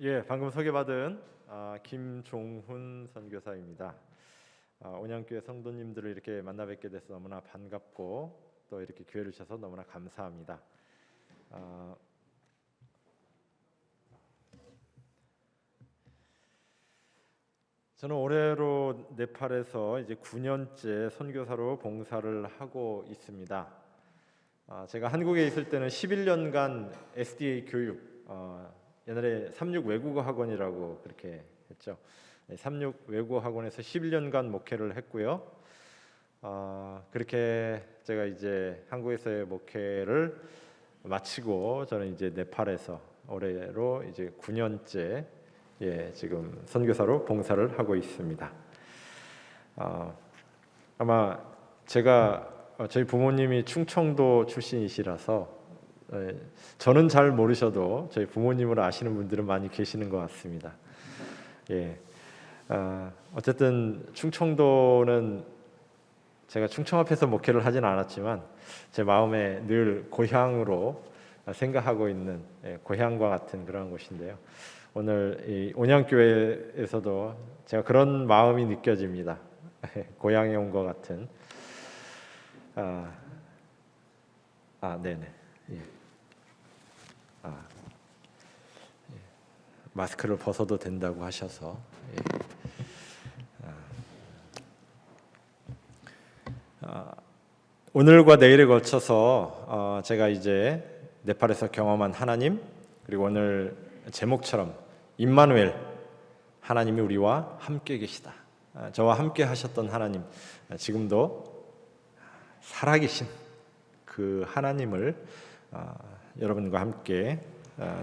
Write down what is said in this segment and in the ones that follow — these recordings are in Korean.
예, 방금 소개받은 김종훈 선교사입니다. 온양교회 성도님들을 이렇게 만나 뵙게 돼서 너무나 반갑고 또 이렇게 기회를 주셔서 너무나 감사합니다. 저는 올해로 네팔에서 이제 9년째 선교사로 봉사를 하고 있습니다. 제가 한국에 있을 때는 11년간 SDA 교육, 옛날에 36 외국어 학원이라고 그렇게 했죠. 36 외국어 학원에서 11년간 목회를 했고요. 그렇게 제가 이제 한국에서의 목회를 마치고 저는 이제 네팔에서 올해로 이제 9년째 지금 선교사로 봉사를 하고 있습니다. 아마 제가 저희 부모님이 충청도 출신이시라서 저는 잘 모르셔도 저희 부모님을 아시는 분들은 많이 계시는 것 같습니다. 어쨌든 충청도는 제가 충청 앞에서 목회를 하진 않았지만 제 마음에 늘 고향으로 생각하고 있는 고향과 같은 그런 곳인데요. 오늘 이 온양교회에서도 제가 그런 마음이 느껴집니다. 고향에 온 것 같은. 네네. 마스크를 벗어도 된다고 하셔서 오늘과 내일에 걸쳐서 제가 이제 네팔에서 경험한 하나님, 그리고 오늘 제목처럼 임마누엘, 하나님이 우리와 함께 계시다. 저와 함께 하셨던 하나님, 지금도 살아계신 그 하나님을 여러분과 함께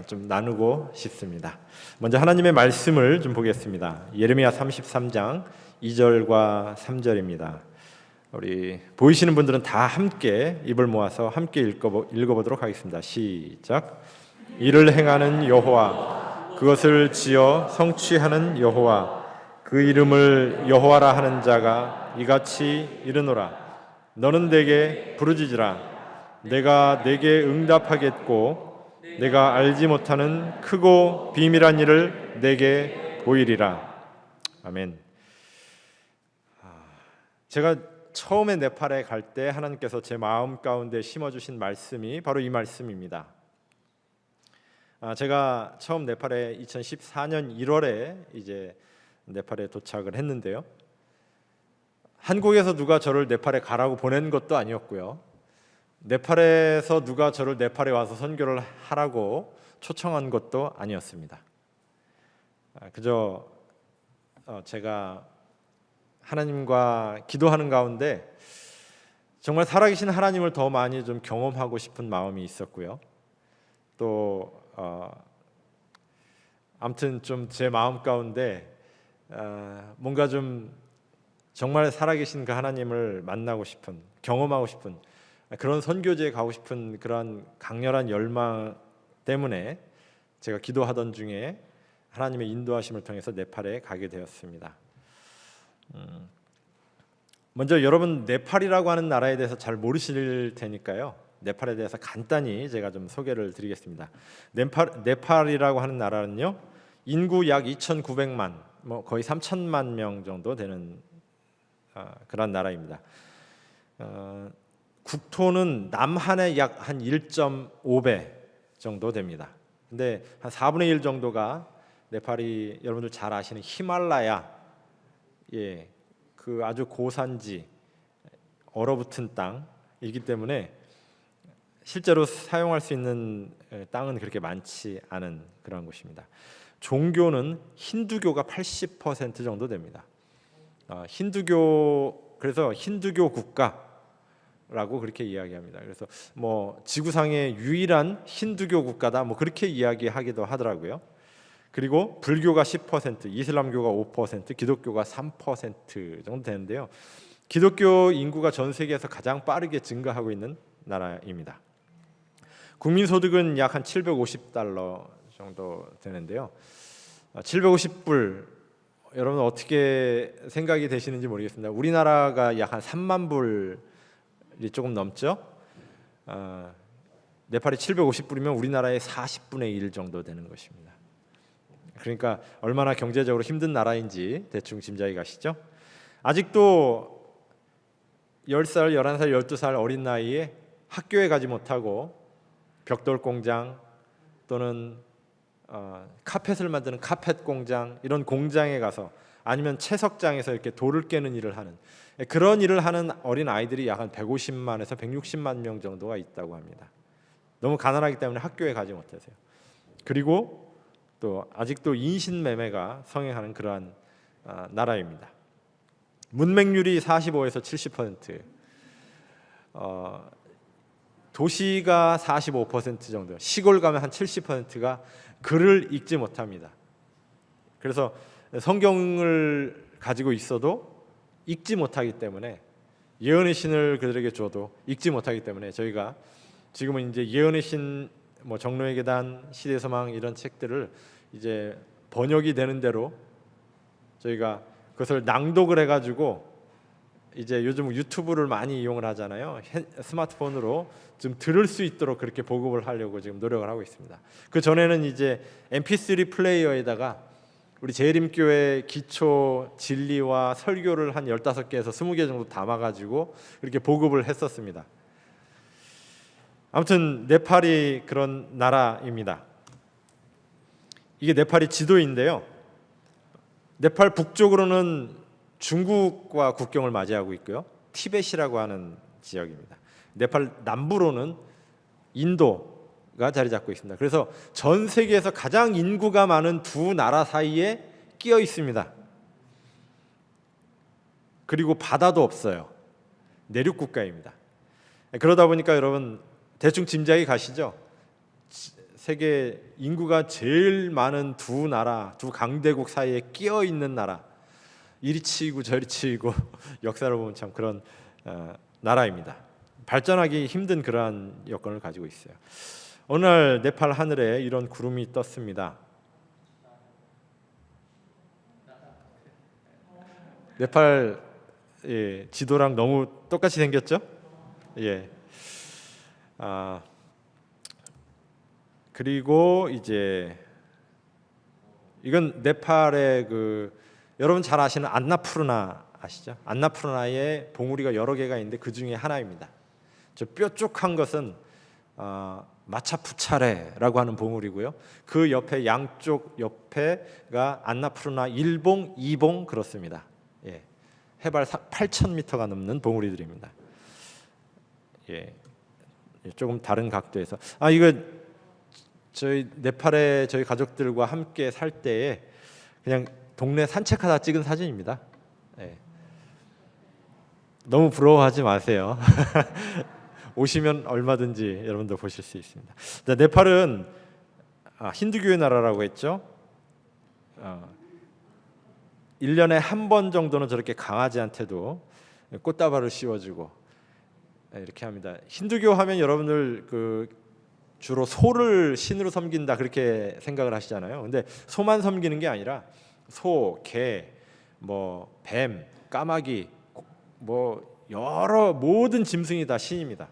좀 나누고 싶습니다. 먼저 하나님의 말씀을 좀 보겠습니다. 예레미야 33장 2절과 3절입니다. 우리 보이시는 분들은 다 함께 입을 모아서 함께 읽어보도록 하겠습니다. 시작. 이를 행하는 여호와, 그것을 지어 성취하는 여호와, 그 이름을 여호와라 하는 자가 이같이 이르노라. 너는 내게 부르짖으라. 내가 내게 응답하겠고 내가 알지 못하는 크고 비밀한 일을 내게 보이리라. 아멘. 제가 처음에 네팔에 갈 때 하나님께서 제 마음 가운데 심어주신 말씀이 바로 이 말씀입니다. 제가 처음 네팔에 2014년 1월에 이제 네팔에 도착을 했는데요. 한국에서 누가 저를 네팔에 가라고 보낸 것도 아니었고요. 네팔에서 누가 저를 네팔에 와서 선교를 하라고 초청한 것도 아니었습니다. 그저 제가 하나님과 기도하는 가운데 정말 살아계신 하나님을 더 많이 좀 경험하고 싶은 마음이 있었고요. 또 아무튼 좀 제 마음 가운데 뭔가 좀 정말 살아계신 그 하나님을 만나고 싶은, 경험하고 싶은, 그런 선교지에 가고 싶은 그런 강렬한 열망 때문에 제가 기도하던 중에 하나님의 인도하심을 통해서 네팔에 가게 되었습니다. 먼저 여러분 네팔이라고 하는 나라에 대해서 잘 모르실 테니까요. 네팔에 대해서 간단히 제가 좀 소개를 드리겠습니다. 네팔이라고 하는 나라는요, 인구 약 2,900만, 거의 3천만 명 정도 되는 그런 나라입니다. 국토는 남한의 약 한 1.5배 정도 됩니다. 근데 한 4분의 1 정도가 네팔이 여러분들 잘 아시는 히말라야, 그 아주 고산지, 얼어붙은 땅이기 때문에 실제로 사용할 수 있는 땅은 그렇게 많지 않은 그런 곳입니다. 종교는 힌두교가 80% 정도 됩니다. 그래서 힌두교 국가라고 그렇게 이야기합니다. 그래서 지구상의 유일한 힌두교 국가다, 그렇게 이야기하기도 하더라고요. 그리고 불교가 10%, 이슬람교가 5%, 기독교가 3% 정도 되는데요. 기독교 인구가 전 세계에서 가장 빠르게 증가하고 있는 나라입니다. 국민소득은 약 한 750달러 정도 되는데요. 750불, 여러분 어떻게 생각이 되시는지 모르겠습니다. 우리나라가 약 한 3만 불이 조금 넘죠. 네팔이 750불이면 우리나라의 40분의 1 정도 되는 것입니다. 그러니까 얼마나 경제적으로 힘든 나라인지 대충 짐작이 가시죠? 아직도 10살, 11살, 12살 어린 나이에 학교에 가지 못하고 벽돌 공장 또는 카펫을 만드는 카펫 공장, 이런 공장에 가서, 아니면 채석장에서 이렇게 돌을 깨는 일을 하는, 그런 일을 하는 어린 아이들이 약 한 150만에서 160만 명 정도가 있다고 합니다. 너무 가난하기 때문에 학교에 가지 못하세요. 그리고 또 아직도 인신매매가 성행하는 그러한 나라입니다. 문맹률이 45에서 70%, 도시가 45% 정도, 시골 가면 한 70%가 글을 읽지 못합니다. 그래서 성경을 가지고 있어도 읽지 못하기 때문에, 예언의 신을 그들에게 줘도 읽지 못하기 때문에, 저희가 지금은 이제 예언의 신, 뭐 정로의 계단, 시대의 소망, 이런 책들을 이제 번역이 되는 대로 저희가 그것을 낭독을 해가지고, 이제 요즘 유튜브를 많이 이용을 하잖아요. 스마트폰으로 좀 들을 수 있도록 그렇게 보급을 하려고 지금 노력을 하고 있습니다. 그 전에는 이제 MP3 플레이어에다가 우리 재림교회 기초 진리와 설교를 한 15개에서 20개 정도 담아가지고 이렇게 보급을 했었습니다. 아무튼 네팔이 그런 나라입니다. 이게 네팔이 지도인데요. 네팔 북쪽으로는 중국과 국경을 맞이하고 있고요. 티벳이라고 하는 지역입니다. 네팔 남부로는 인도가 자리 잡고 있습니다. 그래서 전 세계에서 가장 인구가 많은 두 나라 사이에 끼어 있습니다. 그리고 바다도 없어요. 내륙 국가입니다. 그러다 보니까 여러분 대충 짐작이 가시죠? 세계 인구가 제일 많은 두 나라, 두 강대국 사이에 끼어 있는 나라, 이리 치이고 저리 치이고 역사를 보면 참 그런 나라입니다. 발전하기 힘든 그러한 여건을 가지고 있어요. 어느 날 네팔 하늘에 이런 구름이 떴습니다. 네팔 지도랑 너무 똑같이 생겼죠? 예. 그리고 이제 이건 네팔의 여러분 잘 아시는 안나푸르나 아시죠? 안나푸르나에 봉우리가 여러 개가 있는데 그 중에 하나입니다. 저 뾰족한 것은 마차푸차레라고 하는 봉우리고요. 그 옆에 양쪽 옆에가 안나푸르나 1봉, 2봉 그렇습니다. 예. 해발 8,000m가 넘는 봉우리들입니다. 예. 조금 다른 각도에서 이거 저희 네팔에 저희 가족들과 함께 살 때에 그냥 동네 산책하다 찍은 사진입니다. 네. 너무 부러워하지 마세요. 오시면 얼마든지 여러분들 보실 수 있습니다. 자, 네팔은 힌두교의 나라라고 했죠. 1년에 한 번 정도는 저렇게 강아지한테도 꽃다발을 씌워주고 이렇게 합니다. 힌두교 하면 여러분들 주로 소를 신으로 섬긴다 그렇게 생각을 하시잖아요. 근데 소만 섬기는 게 아니라 소, 개, 뱀, 까마귀, 여러 모든 짐승이 다 신입니다.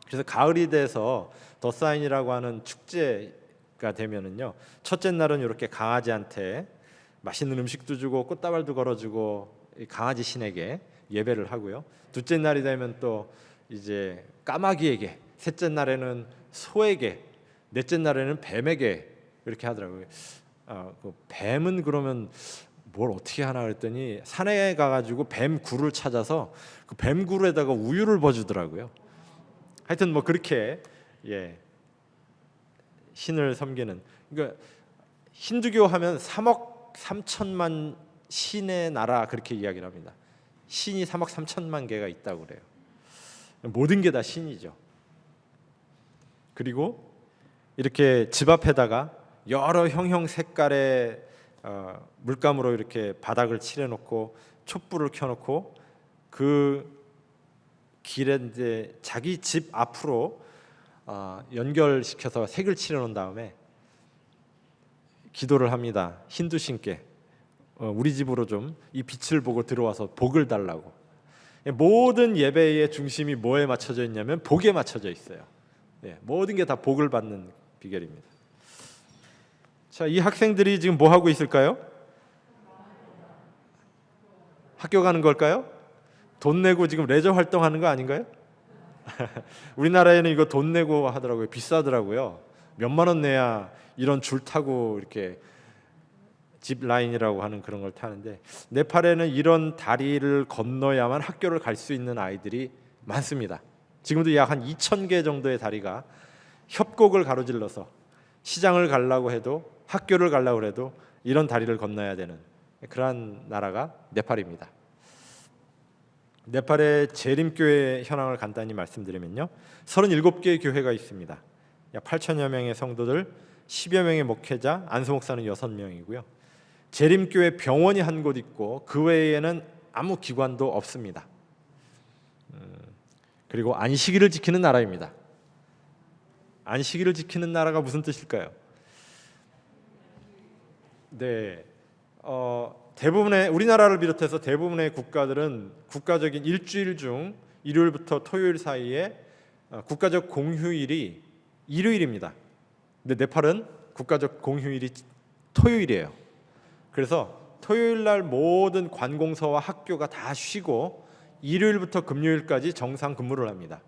그래서 가을이 돼서 더사인이라고 하는 축제가 되면은요, 첫째 날은 이렇게 강아지한테 맛있는 음식도 주고 꽃다발도 걸어주고 강아지 신에게 예배를 하고요. 둘째 날이 되면 또 이제 까마귀에게, 셋째 날에는 소에게, 넷째 날에는 뱀에게 이렇게 하더라고요. 뱀은 그러면 뭘 어떻게 하나 그랬더니 산에 가가지고 뱀굴을 찾아서 그 뱀굴에다가 우유를 버주더라고요. 하여튼 그렇게 신을 섬기는, 그러니까 힌두교 하면 3억 3천만 신의 나라 그렇게 이야기를 합니다. 신이 3억 3천만 개가 있다고 그래요. 모든 게 다 신이죠. 그리고 이렇게 집 앞에다가 여러 형형 색깔의 물감으로 이렇게 바닥을 칠해놓고 촛불을 켜놓고 그 길에 이제 자기 집 앞으로 연결시켜서 색을 칠해놓은 다음에 기도를 합니다. 힌두 신께 우리 집으로 좀 이 빛을 보고 들어와서 복을 달라고. 모든 예배의 중심이 뭐에 맞춰져 있냐면 복에 맞춰져 있어요. 모든 게 다 복을 받는 비결입니다. 자, 이 학생들이 지금 뭐 하고 있을까요? 학교 가는 걸까요? 돈 내고 지금 레저 활동하는 거 아닌가요? 우리나라에는 이거 돈 내고 하더라고요. 비싸더라고요. 몇만 원 내야 이런 줄 타고 이렇게 짚 라인이라고 하는 그런 걸 타는데, 네팔에는 이런 다리를 건너야만 학교를 갈 수 있는 아이들이 많습니다. 지금도 약 한 2,000개 정도의 다리가 협곡을 가로질러서 시장을 가려고 해도, 학교를 가려고 해도 이런 다리를 건너야 되는 그러한 나라가 네팔입니다. 네팔의 재림교회 현황을 간단히 말씀드리면요, 37개의 교회가 있습니다. 약 8천여 명의 성도들, 10여 명의 목회자, 안수 목사는 6명이고요. 재림교회 병원이 한 곳 있고 그 외에는 아무 기관도 없습니다. 그리고 안식일을 지키는 나라입니다. 안식일을 지키는 나라가 무슨 뜻일까요? 네, 대부분의, 우리나라를 비롯해서 대부분의 국가들은 국가적인 일주일 중 일요일부터 토요일 사이에 국가적 공휴일이 일요일입니다. 근데 네팔은 국가적 공휴일이 토요일이에요. 그래서 토요일 날 모든 관공서와 학교가 다 쉬고 일요일부터 금요일까지 정상 근무를 합니다.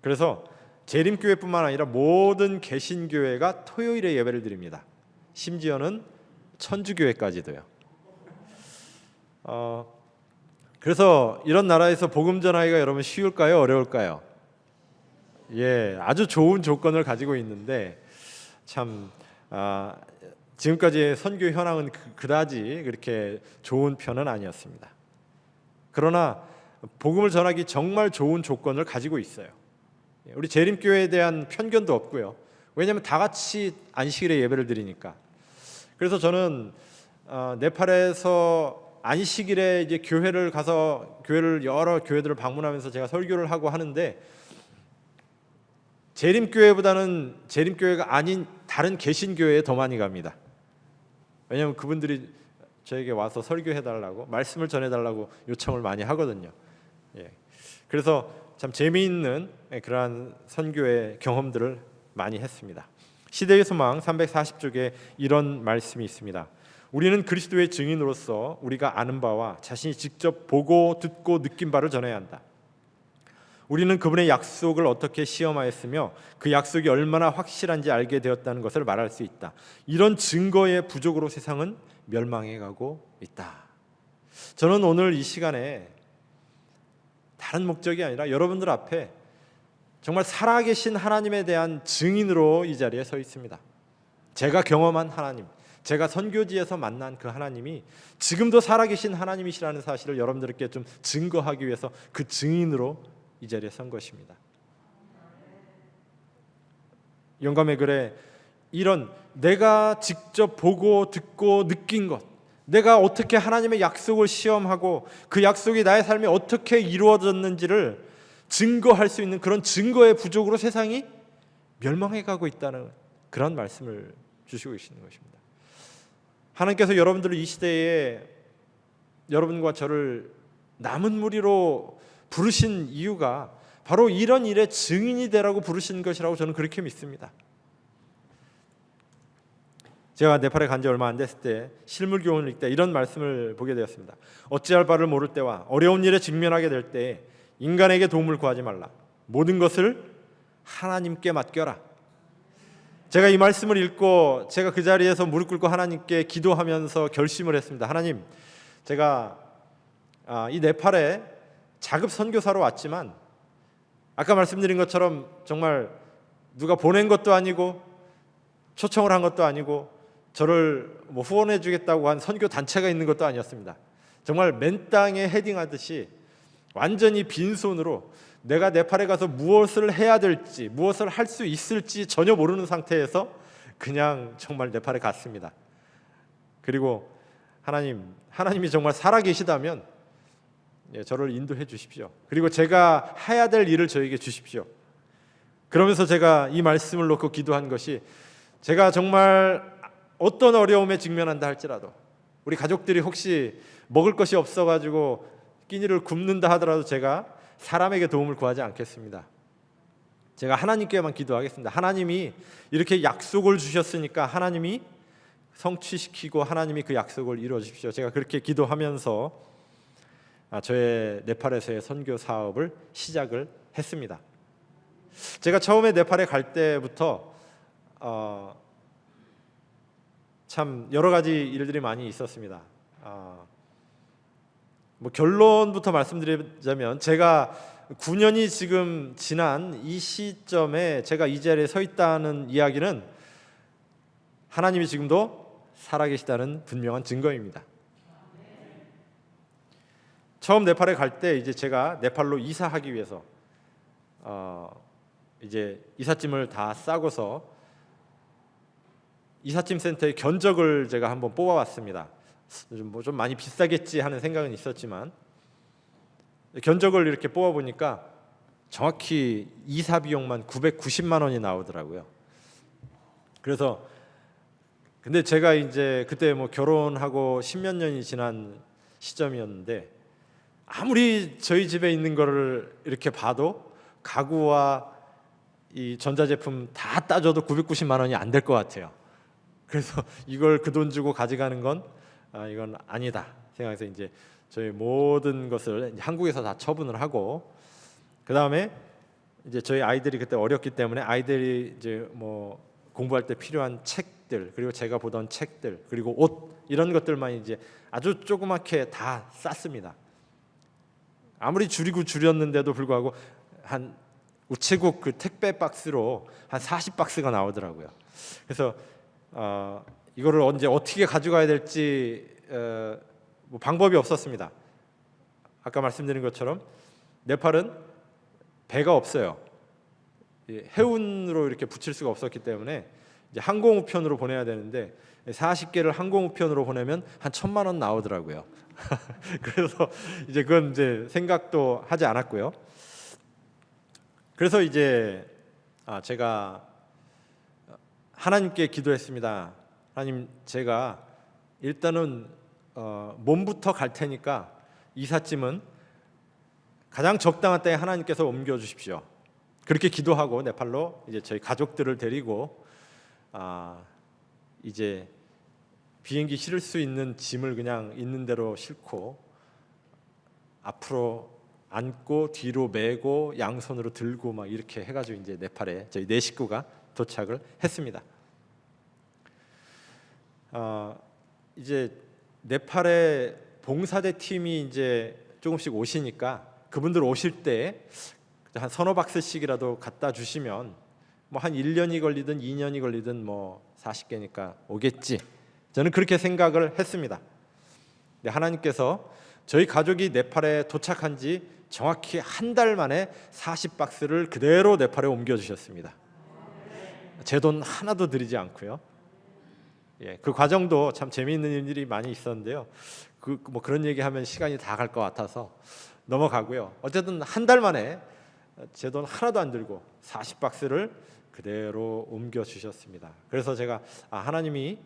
그래서 재림교회뿐만 아니라 모든 개신교회가 토요일에 예배를 드립니다. 심지어는 천주교회까지도요. 그래서 이런 나라에서 복음 전하기가 여러분 쉬울까요? 어려울까요? 예, 아주 좋은 조건을 가지고 있는데 참 지금까지의 선교 현황은 그다지 그렇게 좋은 편은 아니었습니다. 그러나 복음을 전하기 정말 좋은 조건을 가지고 있어요. 우리 재림교회에 대한 편견도 없고요. 왜냐하면 다 같이 안식일에 예배를 드리니까. 그래서 저는 네팔에서 안식일에 이제 교회를 가서 여러 교회들을 방문하면서 제가 설교를 하고 하는데, 재림교회보다는 재림교회가 아닌 다른 개신교회에 더 많이 갑니다. 왜냐하면 그분들이 저에게 와서 설교해달라고, 말씀을 전해달라고 요청을 많이 하거든요. 예. 그래서 참 재미있는 그러한 선교의 경험들을 많이 했습니다. 시대의 소망 340쪽에 이런 말씀이 있습니다. 우리는 그리스도의 증인으로서 우리가 아는 바와 자신이 직접 보고 듣고 느낀 바를 전해야 한다. 우리는 그분의 약속을 어떻게 시험하였으며 그 약속이 얼마나 확실한지 알게 되었다는 것을 말할 수 있다. 이런 증거의 부족으로 세상은 멸망해가고 있다. 저는 오늘 이 시간에 다른 목적이 아니라 여러분들 앞에 정말 살아계신 하나님에 대한 증인으로 이 자리에 서 있습니다. 제가 경험한 하나님, 제가 선교지에서 만난 그 하나님이 지금도 살아계신 하나님이시라는 사실을 여러분들께 좀 증거하기 위해서 그 증인으로 이 자리에 선 것입니다. 영감의 글에 이런 내가 직접 보고 듣고 느낀 것, 내가 어떻게 하나님의 약속을 시험하고 그 약속이 나의 삶에 어떻게 이루어졌는지를 증거할 수 있는 그런 증거의 부족으로 세상이 멸망해가고 있다는 그런 말씀을 주시고 계시는 것입니다. 하나님께서 여러분들을 이 시대에 여러분과 저를 남은 무리로 부르신 이유가 바로 이런 일의 증인이 되라고 부르신 것이라고 저는 그렇게 믿습니다. 제가 네팔에 간 지 얼마 안 됐을 때 실물 교훈을 읽다 이런 말씀을 보게 되었습니다. 어찌할 바를 모를 때와 어려운 일에 직면하게 될 때 인간에게 도움을 구하지 말라. 모든 것을 하나님께 맡겨라. 제가 이 말씀을 읽고 제가 그 자리에서 무릎 꿇고 하나님께 기도하면서 결심을 했습니다. 하나님, 제가 이 네팔에 자급 선교사로 왔지만 아까 말씀드린 것처럼 정말 누가 보낸 것도 아니고 초청을 한 것도 아니고 저를 후원해 주겠다고 한 선교 단체가 있는 것도 아니었습니다. 정말 맨 땅에 헤딩하듯이 완전히 빈손으로 내가 네팔에 가서 무엇을 해야 될지, 무엇을 할 수 있을지 전혀 모르는 상태에서 그냥 정말 네팔에 갔습니다. 그리고 하나님이 정말 살아계시다면 저를 인도해 주십시오. 그리고 제가 해야 될 일을 저에게 주십시오. 그러면서 제가 이 말씀을 놓고 기도한 것이, 제가 정말 어떤 어려움에 직면한다 할지라도, 우리 가족들이 혹시 먹을 것이 없어가지고 끼니를 굶는다 하더라도 제가 사람에게 도움을 구하지 않겠습니다. 제가 하나님께만 기도하겠습니다. 하나님이 이렇게 약속을 주셨으니까 하나님이 성취시키고 하나님이 그 약속을 이루어 주십시오. 제가 그렇게 기도하면서 저의 네팔에서의 선교 사업을 시작을 했습니다. 제가 처음에 네팔에 갈 때부터 참 여러 가지 일들이 많이 있었습니다. 뭐 결론부터 말씀드리자면 제가 9년이 지금 지난 이 시점에 제가 이 자리에 서 있다는 이야기는 하나님이 지금도 살아계시다는 분명한 증거입니다. 처음 네팔에 갈 때 이제 제가 네팔로 이사하기 위해서 이제 이삿짐을 다 싸고서 이삿짐 센터에 견적을 제가 한번 뽑아왔습니다. 좀 많이 비싸겠지 하는 생각은 있었지만 견적을 이렇게 뽑아 보니까 정확히 이사 비용만 990만 원이 나오더라고요. 그래서 근데 제가 이제 그때 뭐 결혼하고 10몇 년이 지난 시점이었는데 아무리 저희 집에 있는 거를 이렇게 봐도 가구와 이 전자제품 다 따져도 990만 원이 안 될 것 같아요. 그래서 이걸 그 돈 주고 가져가는 건 이건 아니다 생각해서 이제 저희 모든 것을 한국에서 다 처분을 하고 그 다음에 이제 저희 아이들이 그때 어렸기 때문에 아이들이 이제 뭐 공부할 때 필요한 책들 그리고 제가 보던 책들 그리고 옷 이런 것들만 이제 아주 조그맣게 다 쌌습니다. 아무리 줄였는데도 불구하고 한 우체국 그 택배 박스로 한 40박스가 나오더라고요. 그래서 이거를 언제 어떻게 가져가야 될지 뭐 방법이 없었습니다. 아까 말씀드린 것처럼 네팔은 배가 없어요. 해운으로 이렇게 붙일 수가 없었기 때문에 이제 항공우편으로 보내야 되는데 40개를 항공우편으로 보내면 한 1,000만 원 나오더라고요. 그래서 이제 그건 이제 생각도 하지 않았고요. 그래서 이제 제가 하나님께 기도했습니다. 하나님, 제가 일단은 몸부터 갈 테니까 이삿짐은 가장 적당한 때에 하나님께서 옮겨 주십시오. 그렇게 기도하고 네팔로 이제 저희 가족들을 데리고 이제 비행기 실을 수 있는 짐을 그냥 있는 대로 싣고 앞으로 안고 뒤로 메고 양손으로 들고 막 이렇게 해가지고 이제 네팔에 저희 네 식구가 도착을 했습니다. 이제 네팔에 봉사대 팀이 이제 조금씩 오시니까 그분들 오실 때 한 서너 박스씩이라도 갖다 주시면 뭐 한 1년이 걸리든 2년이 걸리든 뭐 40개니까 오겠지. 저는 그렇게 생각을 했습니다. 근데 하나님께서 저희 가족이 네팔에 도착한 지 정확히 한 달 만에 40박스를 그대로 네팔에 옮겨 주셨습니다. 제 돈 하나도 들이지 않고요. 그 과정도 참 재미있는 일들이 많이 있었는데요. 뭐 그런 얘기하면 시간이 다 갈 것 같아서 넘어가고요. 어쨌든 한 달 만에 제 돈 하나도 안 들고 40박스를 그대로 옮겨 주셨습니다. 그래서 제가 하나님이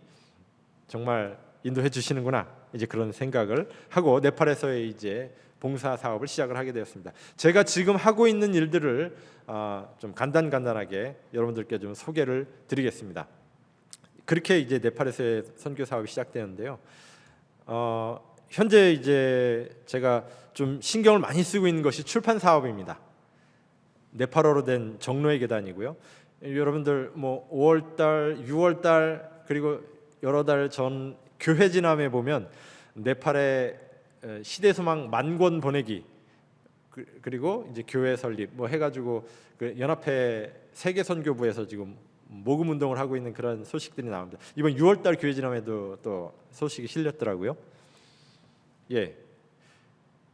정말 인도해 주시는구나 이제 그런 생각을 하고 네팔에서의 이제 봉사 사업을 시작을 하게 되었습니다. 제가 지금 하고 있는 일들을 좀 간단하게 여러분들께 좀 소개를 드리겠습니다. 그렇게 이제 네팔에서의 선교 사업이 시작되는데요. 현재 이제 제가 좀 신경을 많이 쓰고 있는 것이 출판 사업입니다. 네팔어로 된 정로의 계단이고요. 여러분들 뭐 5월달, 6월달 그리고 여러 달 전 교회 지남에 보면 네팔의 시대소망 만권 보내기 그리고 이제 교회 설립 뭐 해가지고 그 연합회 세계선교부에서 지금 모금 운동을 하고 있는 그런 소식들이 나옵니다. 이번 6월달 교회 지남에도 또 소식이 실렸더라고요.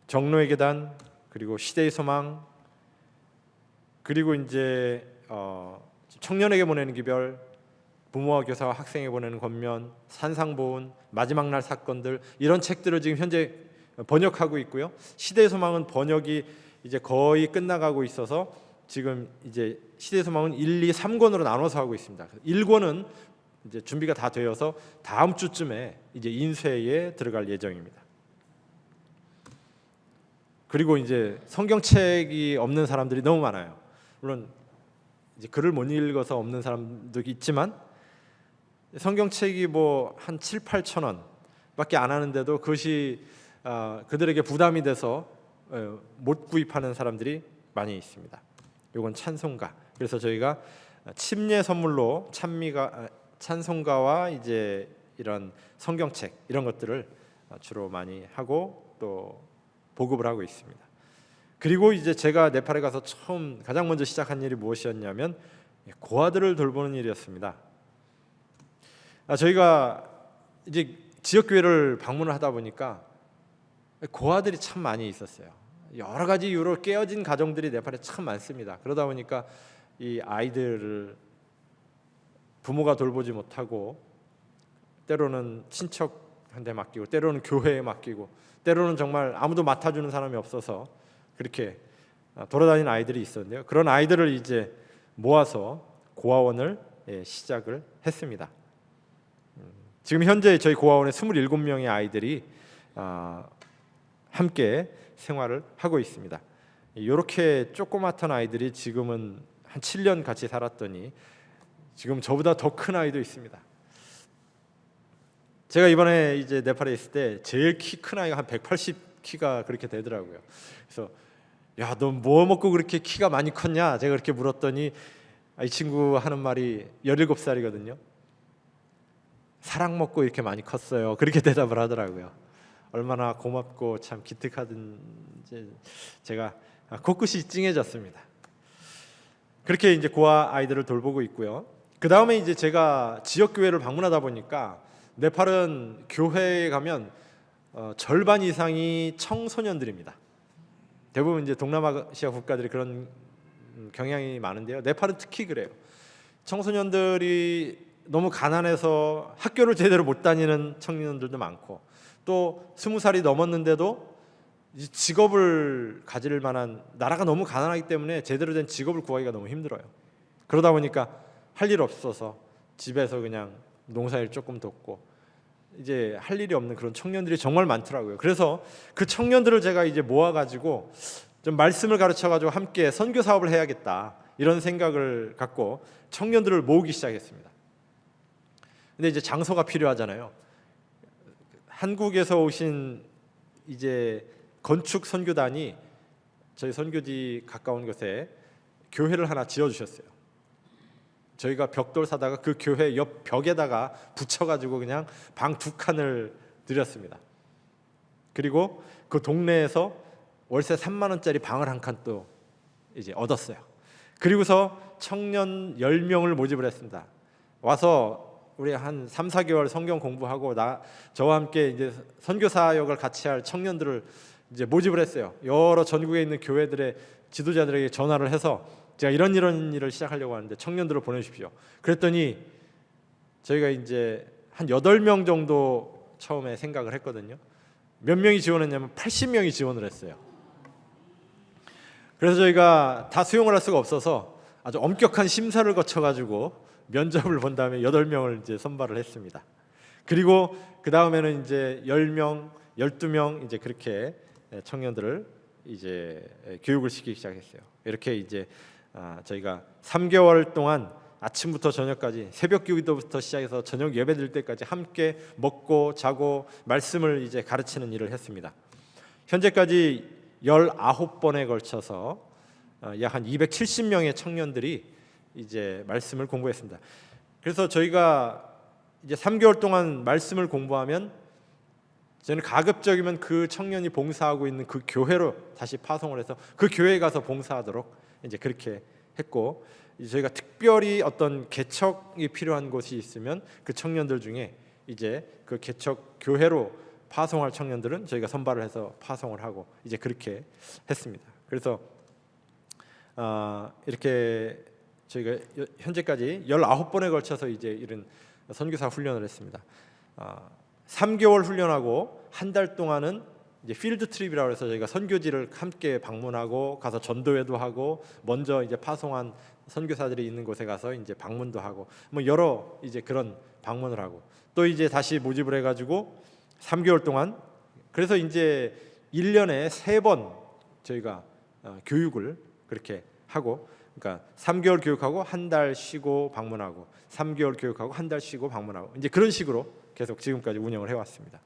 정로의 계단 그리고 시대의 소망 그리고 이제 청년에게 보내는 기별, 부모와 교사와 학생에게 보내는 권면, 산상보훈, 마지막 날 사건들 이런 책들을 지금 현재 번역하고 있고요. 시대의 소망은 번역이 이제 거의 끝나가고 있어서 지금 이제 시대의 소망은 1, 2, 3권으로 나눠서 하고 있습니다. 1권은 이제 준비가 다 되어서 다음 주쯤에 이제 인쇄에 들어갈 예정입니다. 그리고 이제 성경책이 없는 사람들이 너무 많아요. 물론 이제 글을 못 읽어서 없는 사람도 있지만 성경책이 뭐 한 7, 8천 원밖에 안 하는데도 그것이 그들에게 부담이 돼서 못 구입하는 사람들이 많이 있습니다. 이건 찬송가. 그래서 저희가 침례 선물로 찬송가와 이제 이런 성경책 이런 것들을 주로 많이 하고 또 보급을 하고 있습니다. 그리고 이제 제가 네팔에 가서 가장 먼저 시작한 일이 무엇이었냐면 고아들을 돌보는 일이었습니다. 저희가 이제 지역 교회를 방문을 하다 보니까 고아들이 참 많이 있었어요. 여러 가지 이유로 깨어진 가정들이 네팔에 참 많습니다. 그러다 보니까 이 아이들을 부모가 돌보지 못하고 때로는 친척한테 맡기고 때로는 교회에 맡기고 때로는 정말 아무도 맡아주는 사람이 없어서 그렇게 돌아다니는 아이들이 있었는데요. 그런 아이들을 이제 모아서 고아원을 시작을 했습니다. 지금 현재 저희 고아원에 27명의 아이들이 함께 생활을 하고 있습니다. 이렇게 조그맣던 아이들이 지금은 한 7년 같이 살았더니 지금 저보다 더 큰 아이도 있습니다. 제가 이번에 이제 네팔에 있을 때 제일 키 큰 아이가 한 180 키가 그렇게 되더라고요. 그래서 야, 너 뭐 먹고 그렇게 키가 많이 컸냐? 제가 그렇게 물었더니 이 친구 하는 말이 17살이거든요. 사랑 먹고 이렇게 많이 컸어요. 그렇게 대답을 하더라고요. 얼마나 고맙고 참 기특하든지 제가 코끝이 찡해졌습니다. 그렇게 이제 고아 아이들을 돌보고 있고요. 그 다음에 이제 제가 지역 교회를 방문하다 보니까 네팔은 교회에 가면 절반 이상이 청소년들입니다. 대부분 이제 동남아시아 국가들이 그런 경향이 많은데요. 네팔은 특히 그래요. 청소년들이 너무 가난해서 학교를 제대로 못 다니는 청년들도 많고 또 20살이 넘었는데도 직업을 가질 만한 나라가 너무 가난하기 때문에 제대로 된 직업을 구하기가 너무 힘들어요. 그러다 보니까 할 일 없어서 집에서 그냥 농사일 조금 돕고 이제 할 일이 없는 그런 청년들이 정말 많더라고요. 그래서 그 청년들을 제가 이제 모아가지고 좀 말씀을 가르쳐가지고 함께 선교 사업을 해야겠다 이런 생각을 갖고 청년들을 모으기 시작했습니다. 근데 이제 장소가 필요하잖아요. 한국에서 오신 이제 건축 선교단이 저희 선교지 가까운 곳에 교회를 하나 지어주셨어요. 저희가 벽돌 사다가 그 교회 옆 벽에다가 붙여가지고 그냥 방 2칸을 드렸습니다. 그리고 그 동네에서 월세 3만 원짜리 방을 한 칸 또 이제 얻었어요. 그리고서 청년 10명을 모집을 했습니다. 와서 우리 한 3, 4개월 성경 공부하고 저와 함께 이제 선교 사역을 같이 할 청년들을 이제 모집을 했어요. 여러 전국에 있는 교회들의 지도자들에게 전화를 해서 제가 이런 일을 시작하려고 하는데 청년들을 보내주십시오. 그랬더니 저희가 이제 한 8명 정도 처음에 생각을 했거든요. 몇 명이 지원했냐면 80명이 지원을 했어요. 그래서 저희가 다 수용을 할 수가 없어서 아주 엄격한 심사를 거쳐가지고 면접을 본 다음에 8명을 이제 선발을 했습니다. 그리고 그 다음에는 이제 10명, 12명 이제 그렇게 청년들을 이제 교육을 시키기 시작했어요. 이렇게 이제 저희가 3개월 동안 아침부터 저녁까지 새벽 기도부터 시작해서 저녁 예배 드릴 때까지 함께 먹고 자고 말씀을 이제 가르치는 일을 했습니다. 현재까지 19번에 걸쳐서 약 한 270명의 청년들이 이제 말씀을 공부했습니다. 그래서 저희가 이제 3개월 동안 말씀을 공부하면 저는 가급적이면 그 청년이 봉사하고 있는 그 교회로 다시 파송을 해서 그 교회에 가서 봉사하도록 이제 그렇게 했고, 저희가 특별히 어떤 개척이 필요한 곳이 있으면 그 청년들 중에 이제 그 개척 교회로 파송할 청년들은 저희가 선발을 해서 파송을 하고 이제 그렇게 했습니다. 그래서 이렇게 저희가 현재까지 19번에 걸쳐서 이제 이런 선교사 훈련을 했습니다. 3개월 훈련하고 한 달 동안은 이제 필드 트립이라고 해서 저희가 선교지를 함께 방문하고 가서 전도회도 하고 먼저 이제 파송한 선교사들이 있는 곳에 가서 이제 방문도 하고 뭐 여러 이제 그런 방문을 하고 또 이제 다시 모집을 해가지고 3개월 동안 그래서 이제 1년에 3번 저희가 교육을 그렇게 하고, 그러니까 3개월 교육하고 한 달 쉬고 방문하고, 3개월 교육하고 한 달 쉬고 방문하고, 이제 그런 식으로 계속 지금까지 운영을 해왔습니다.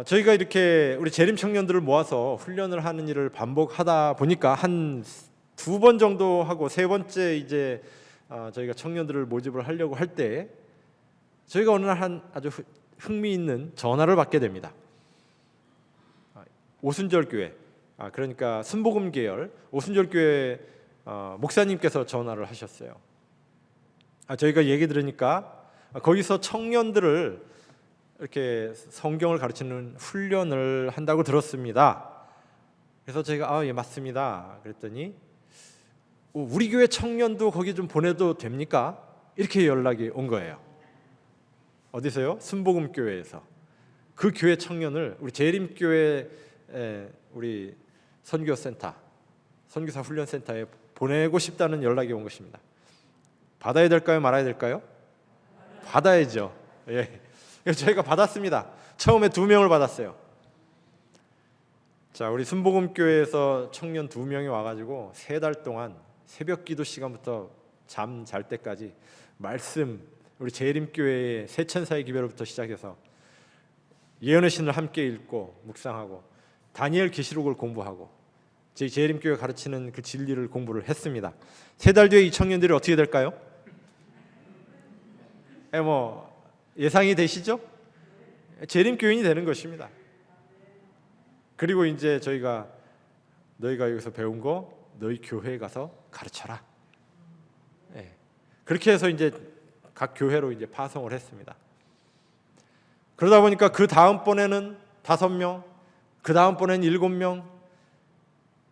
저희가 이렇게 우리 재림 청년들을 모아서 훈련을 하는 일을 반복하다 보니까 한 2번 정도 하고, 3번째 이제 저희가 청년들을 모집을 하려고 할 때 저희가 어느 날 한 아주 흥미있는 전화를 받게 됩니다. 오순절 교회, 그러니까 순복음 계열 오순절 교회 목사님께서 전화를 하셨어요. 저희가 얘기 들으니까 거기서 청년들을 이렇게 성경을 가르치는 훈련을 한다고 들었습니다. 그래서 저희가 예, 맞습니다. 그랬더니 우리 교회 청년도 거기 좀 보내도 됩니까? 이렇게 연락이 온 거예요. 어디서요? 순복음 교회에서. 그 교회 청년을 우리 재림교회 우리 선교센터, 선교사 훈련센터에 보내고 싶다는 연락이 온 것입니다. 받아야 될까요? 말아야 될까요? 받아야죠. 예. 그래서 저희가 받았습니다. 처음에 2명을 받았어요. 자, 우리 순복음교회에서 청년 2명이 와가지고 3달 동안 새벽 기도 시간부터 잠 잘 때까지 말씀, 우리 재림교회의 세천사의 기별부터 시작해서 예언의 신을 함께 읽고 묵상하고 다니엘 계시록을 공부하고 저희 재림교회 가르치는 그 진리를 공부를 했습니다. 3달 뒤에 이 청년들이 어떻게 될까요? 예상이 되시죠? 재림교인이 되는 것입니다. 그리고 이제 저희가 너희가 여기서 배운 거 너희 교회에 가서 가르쳐라. 그렇게 해서 이제 각 교회로 이제 파송을 했습니다. 그러다 보니까 그 다음번에는 5명, 그 다음번에는 7명,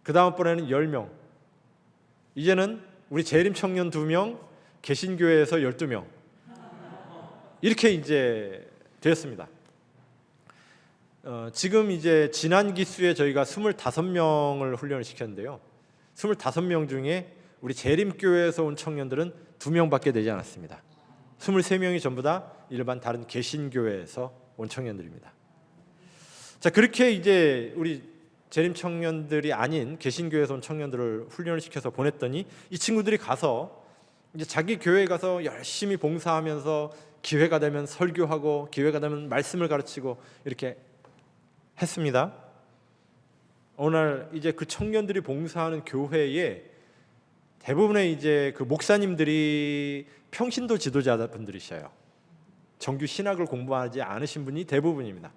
그 다음번에는 10명. 이제는 우리 재림 청년 2명, 개신교회에서 12명. 이렇게 이제 되었습니다. 지금 이제 지난 기수에 저희가 25명을 훈련을 시켰는데요. 25명 중에 우리 재림교회에서 온 청년들은 2명밖에 되지 않았습니다. 23명이 전부 다 일반 다른 개신교회에서 온 청년들입니다. 자, 그렇게 이제 우리 재림 청년들이 아닌 개신교회에서 온 청년들을 훈련을 시켜서 보냈더니 이 친구들이 가서 이제 자기 교회에 가서 열심히 봉사하면서 기회가 되면 설교하고 기회가 되면 말씀을 가르치고 이렇게 했습니다. 어느 날 이제 그 청년들이 봉사하는 교회에 대부분의 이제 그 목사님들이 평신도 지도자분들이셔요. 정규 신학을 공부하지 않으신 분이 대부분입니다.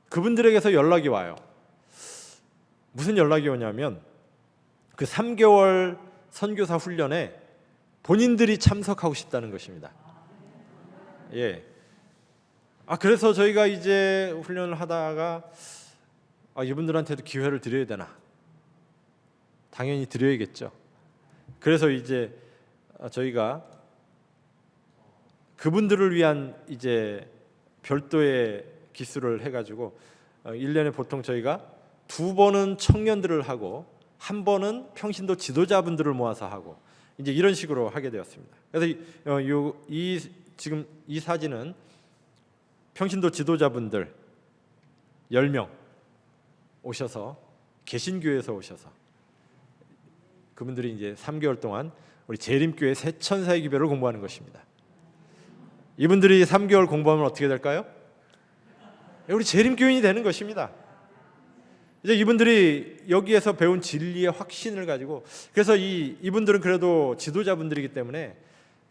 그분들에게서 연락이 와요. 무슨 연락이 오냐면 그 3개월 선교사 훈련에 본인들이 참석하고 싶다는 것입니다. 예. 그래서 저희가 이제 훈련을 하다가 이분들한테도 기회를 드려야 되나? 당연히 드려야겠죠. 그래서 이제 저희가 그분들을 위한 이제 별도의 기수를 해가지고 1년에 보통 저희가 2번은 청년들을 하고 1번은 평신도 지도자분들을 모아서 하고 이제 이런 식으로 하게 되었습니다. 그래서 지금 이 사진은 평신도 지도자분들 10명 오셔서 개신교회에서 오셔서 그분들이 이제 3개월 동안 우리 재림교회 세천사의 기별을 공부하는 것입니다. 이분들이 3개월 공부하면 어떻게 될까요? 우리 재림교인이 되는 것입니다. 이제 이분들이 여기에서 배운 진리의 확신을 가지고 그래서 이분들은 그래도 지도자분들이기 때문에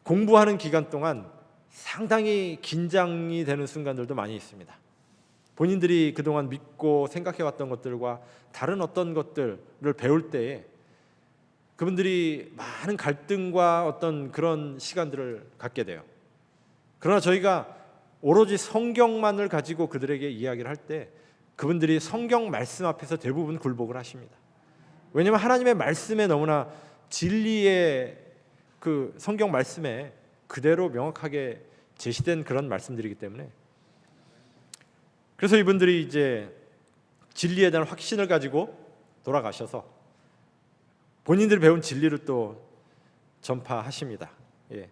공부하는 기간 동안 상당히 긴장이 되는 순간들도 많이 있습니다. 본인들이 그동안 믿고 생각해왔던 것들과 다른 어떤 것들을 배울 때에 그분들이 많은 갈등과 어떤 그런 시간들을 갖게 돼요. 그러나 저희가 오로지 성경만을 가지고 그들에게 이야기를 할 때 그분들이 성경 말씀 앞에서 대부분 굴복을 하십니다. 왜냐하면 하나님의 말씀에 너무나 진리의 그 성경 말씀에 그대로 명확하게 제시된 그런 말씀들이기 때문에 그래서 이분들이 이제 진리에 대한 확신을 가지고 돌아가셔서 본인들이 배운 진리를 또 전파하십니다. 예.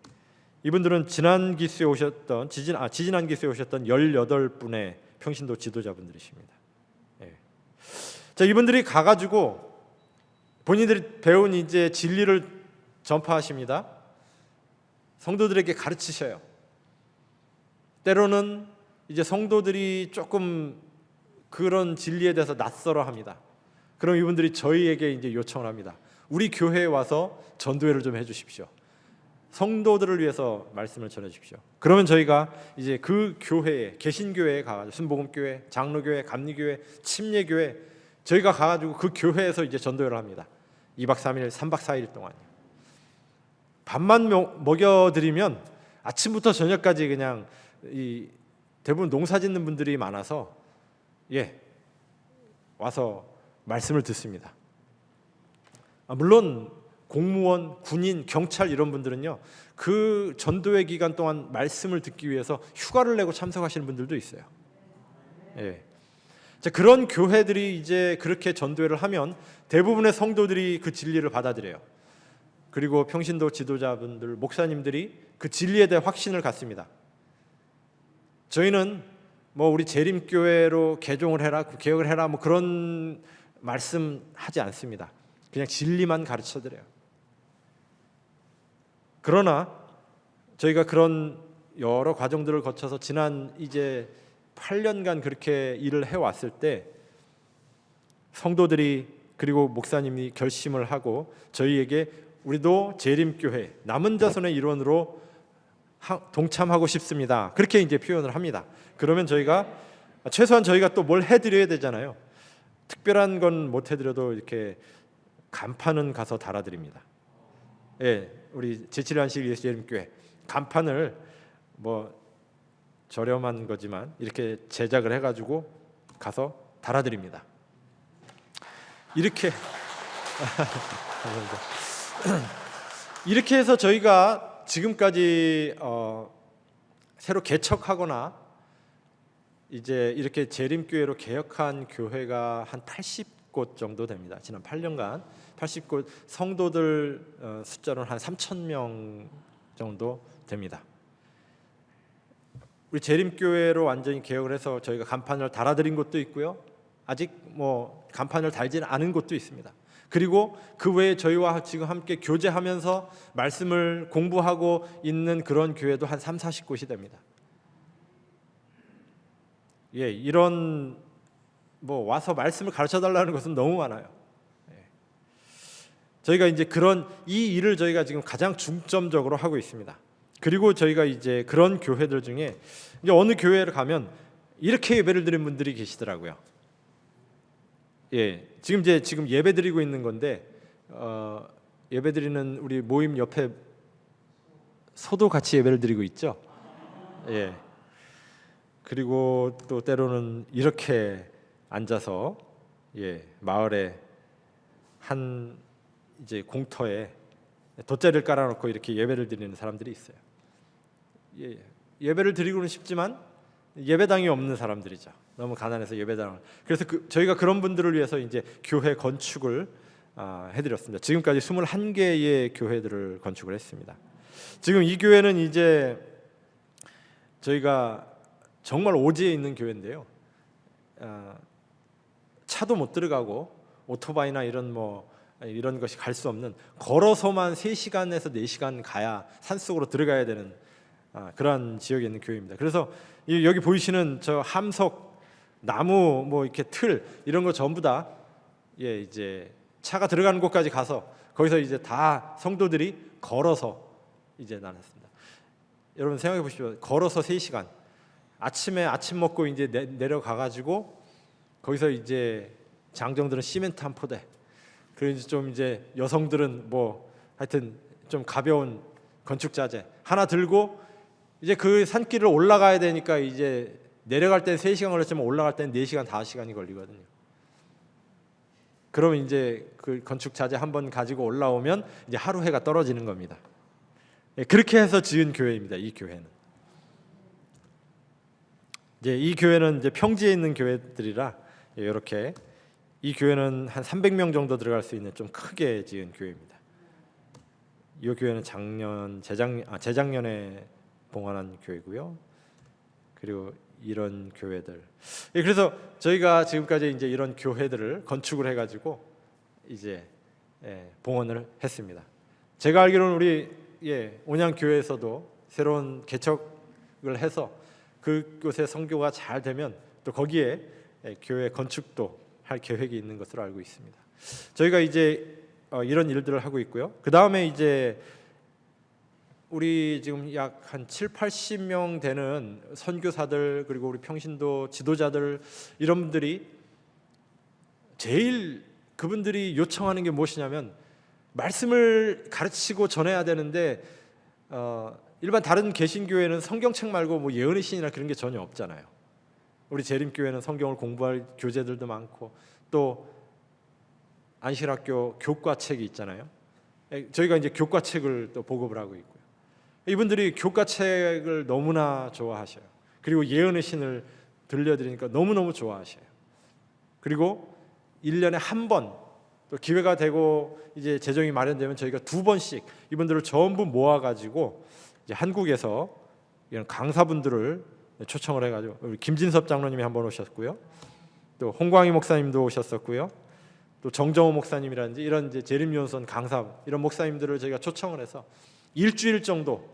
이분들은 지지난 기수에 오셨던 18분의 평신도 지도자분들이십니다. 예. 자, 이분들이 가가지고 본인들이 배운 이제 진리를 전파하십니다. 성도들에게 가르치셔요. 때로는 이제 성도들이 조금 그런 진리에 대해서 낯설어합니다. 그럼 이분들이 저희에게 이제 요청을 합니다. 우리 교회에 와서 전도회를 좀 해주십시오. 성도들을 위해서 말씀을 전해주십시오. 그러면 저희가 이제 그 교회에, 개신교회에 가가지고 순복음교회, 장로교회, 감리교회, 침례교회, 저희가 가가지고 그 교회에서 이제 전도회를 합니다. 2박 3일, 3박 4일 동안요. 밥만 먹여드리면 아침부터 저녁까지 그냥 대부분 농사 짓는 분들이 많아서 와서 말씀을 듣습니다. 물론 공무원, 군인, 경찰 이런 분들은요, 그 전도회 기간 동안 말씀을 듣기 위해서 휴가를 내고 참석하시는 분들도 있어요. 자, 그런 교회들이 이제 그렇게 전도회를 하면 대부분의 성도들이 그 진리를 받아들여요. 그리고 평신도 지도자분들, 목사님들이 그 진리에 대해 확신을 갖습니다. 저희는 뭐 우리 재림교회로 개종을 해라, 개혁을 해라, 뭐 그런 말씀하지 않습니다. 그냥 진리만 가르쳐드려요. 그러나 저희가 그런 여러 과정들을 거쳐서 지난 이제 8년간 그렇게 일을 해왔을 때 성도들이 그리고 목사님이 결심을 하고 저희에게 우리도 재림교회 남은 자손의 일원으로 동참하고 싶습니다. 그렇게 이제 표현을 합니다. 그러면 저희가 최소한 저희가 또 뭘 해드려야 되잖아요. 특별한 건 못 해드려도 이렇게 간판은 가서 달아드립니다. 우리 제7안식 예수 재림교회 간판을 뭐 저렴한 거지만 이렇게 제작을 해가지고 가서 달아드립니다. 이렇게 이렇게 해서 저희가 지금까지 새로 개척하거나 이제 이렇게 재림교회로 개혁한 교회가 한 80곳 정도 됩니다. 지난 8년간 80곳, 성도들 숫자로는 한 3,000명 정도 됩니다. 우리 재림교회로 완전히 개혁을 해서 저희가 간판을 달아드린 곳도 있고요. 아직 뭐 간판을 달지는 않은 곳도 있습니다. 그리고 그 외에 저희와 지금 함께 교제하면서 말씀을 공부하고 있는 그런 교회도 한 3, 40곳이 됩니다. 이런 뭐 와서 말씀을 가르쳐 달라는 것은 너무 많아요. 저희가 이제 그런 이 일을 저희가 지금 가장 중점적으로 하고 있습니다. 그리고 저희가 이제 그런 교회들 중에 이제 어느 교회를 가면 이렇게 예배를 드리는 분들이 계시더라고요. 지금 예배 드리고 있는 건데 예배 드리는 우리 모임 옆에 소도 같이 예배를 드리고 있죠. 그리고 또 때로는 이렇게 앉아서 마을에 한 이제 공터에 돗자리를 깔아놓고 이렇게 예배를 드리는 사람들이 있어요. 예배를 드리고는 싶지만 예배당이 없는 사람들이죠. 너무 가난해서 예배당을. 그래서 저희가 그런 분들을 위해서 이제 교회 건축을 해드렸습니다. 지금까지 21개의 교회들을 건축을 했습니다. 지금 이 교회는 이제 저희가 정말 오지에 있는 교회인데요. 차도 못 들어가고 오토바이나 이런 것이 갈 수 없는, 걸어서만 3시간에서 4시간 가야 산속으로 들어가야 되는 그런 지역에 있는 교회입니다. 그래서 여기 보이시는 저 함석, 나무, 뭐 이렇게 틀 이런 거 전부 다 이제 차가 들어가는 곳까지 가서 거기서 이제 다 성도들이 걸어서 이제 나눴습니다. 여러분 생각해 보십시오. 걸어서 3시간. 아침에 아침 먹고 이제 내려가 가지고 거기서 이제 장정들은 시멘트 한 포대, 그리고 좀 이제 여성들은 뭐 하여튼 좀 가벼운 건축 자재 하나 들고 이제 그 산길을 올라가야 되니까 이제 내려갈 때는 3시간 걸렸지만 올라갈 때는 4시간, 5시간이 걸리거든요. 그러면 이제 그 건축 자재 한번 가지고 올라오면 이제 하루 해가 떨어지는 겁니다. 그렇게 해서 지은 교회입니다. 이 교회는. 이제 이 교회는 이제 평지에 있는 교회들이라 이렇게 이 교회는 한 300명 정도 들어갈 수 있는 좀 크게 지은 교회입니다. 이 교회는 재작년에 봉헌한 교회고요. 그리고 이런 교회들. 그래서 저희가 지금까지 이제 이런 교회들을 건축을 해가지고 이제 봉헌을 했습니다. 제가 알기로는 우리 온양 교회에서도 새로운 개척을 해서 그곳에 선교가 잘 되면 또 거기에 교회 건축도 할 계획이 있는 것으로 알고 있습니다. 저희가 이제 이런 일들을 하고 있고요. 그 다음에 이제 우리 지금 약 한 7, 80명 되는 선교사들 그리고 우리 평신도 지도자들 이런 분들이 제일 그분들이 요청하는 게 무엇이냐면 말씀을 가르치고 전해야 되는데 일반 다른 개신교회는 성경책 말고 뭐 예언의 신이나 그런 게 전혀 없잖아요. 우리 재림교회는 성경을 공부할 교재들도 많고 또 안실학교 교과책이 있잖아요. 저희가 이제 교과책을 또 보급을 하고 있고요. 이분들이 교과책을 너무나 좋아하셔요. 그리고 예언의 신을 들려드리니까 너무너무 좋아하셔요. 그리고 1년에 한 번 또 기회가 되고 이제 재정이 마련되면 저희가 2번씩 이분들을 전부 모아가지고 이제 한국에서 이런 강사분들을 초청을 해가지고 우리 김진섭 장로님이 한 번 오셨고요. 또 홍광희 목사님도 오셨었고요. 또 정정호 목사님이라든지 이런 이제 재림유언선 강사 이런 목사님들을 저희가 초청을 해서 일주일 정도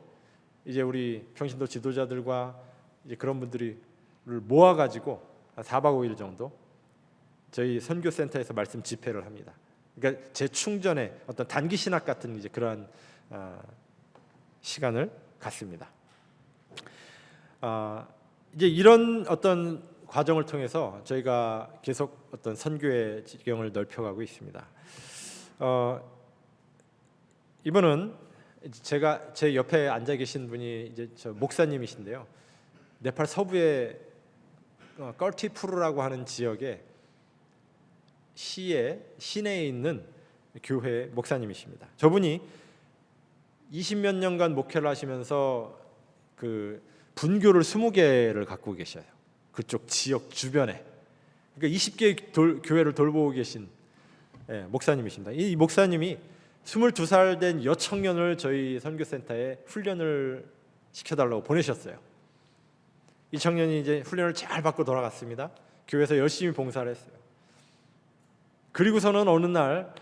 이제 우리 평신도 지도자들과 이제 그런 분들을 모아가지고 한 4박 5일 정도 저희 선교센터에서 말씀 집회를 합니다. 그러니까 재충전의 어떤 단기 신학 같은 이제 그러한 시간을 갖습니다. 이제 이런 어떤 과정을 통해서 저희가 계속 어떤 선교의 지경을 넓혀가고 있습니다. 이분은 제가 제 옆에 앉아 계신 분이 이제 저 목사님이신데요. 네팔 서부의 걸티푸르라고 하는 지역에 시내에 있는 교회 목사님이십니다. 저분이 20몇 년간 목회를 하시면서 그 분교를 20개를 갖고 계셔요. 그쪽 지역 주변에. 그러니까 20개의 교회를 돌보고 계신 목사님이십니다. 이 목사님이 22살 된 여청년을 저희 선교센터에 훈련을 시켜달라고 보내셨어요. 이 청년이 이제 훈련을 잘 받고 돌아갔습니다. 교회에서 열심히 봉사를 했어요. 그리고서는 어느 날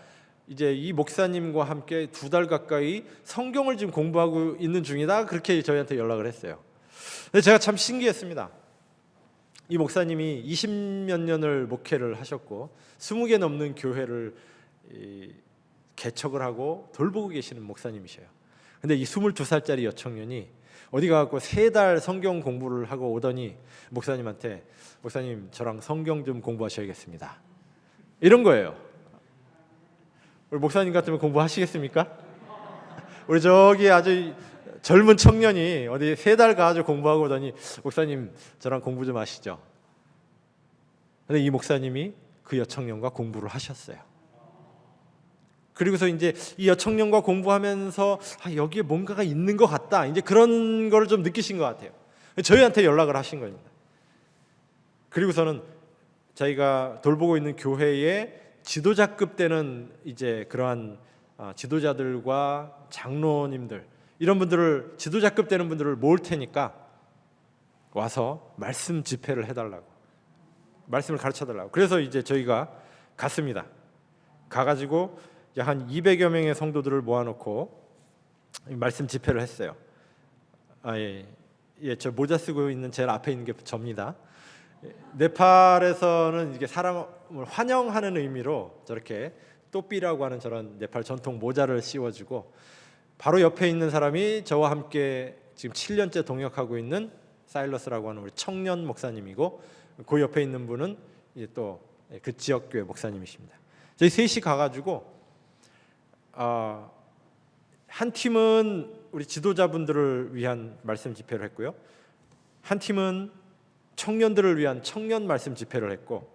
이제 이 목사님과 함께 2달 가까이 성경을 지금 공부하고 있는 중이다. 그렇게 저희한테 연락을 했어요. 근데 제가 참 신기했습니다. 이 목사님이 20몇 년을 목회를 하셨고 20개 넘는 교회를 개척을 하고 돌보고 계시는 목사님이셔요. 근데 이 22살짜리 여청년이 어디 가고 3달 성경 공부를 하고 오더니 목사님한테 목사님 저랑 성경 좀 공부하셔야겠습니다. 이런 거예요. 우리 목사님 같으면 공부하시겠습니까? 우리 저기 아주 젊은 청년이 어디 3달 가가지고 공부하고 오더니 목사님 저랑 공부 좀 하시죠. 근데 이 목사님이 그 여청년과 공부를 하셨어요. 그리고서 이제 이 여청년과 공부하면서 여기에 뭔가가 있는 것 같다. 이제 그런 거를 좀 느끼신 것 같아요. 저희한테 연락을 하신 겁니다. 그리고서는 저희가 돌보고 있는 교회의 지도자급 되는 이제 그러한 지도자들과 장로님들 이런 분들을 지도자급 되는 분들을 모을 테니까 와서 말씀 집회를 해달라고 말씀을 가르쳐달라고. 그래서 이제 저희가 갔습니다. 가가지고 한 200여 명의 성도들을 모아놓고 말씀 집회를 했어요. 저 모자 쓰고 있는 제일 앞에 있는 게 접니다. 네팔에서는 이게 사람을 환영하는 의미로 저렇게 또삐라고 하는 저런 네팔 전통 모자를 씌워주고 바로 옆에 있는 사람이 저와 함께 지금 7년째 동역하고 있는 사일러스라고 하는 우리 청년 목사님이고 그 옆에 있는 분은 이제 또 그 지역교회 목사님이십니다. 저희 셋이 가가지고 한 팀은 우리 지도자분들을 위한 말씀 집회를 했고요. 한 팀은 청년들을 위한 청년 말씀 집회를 했고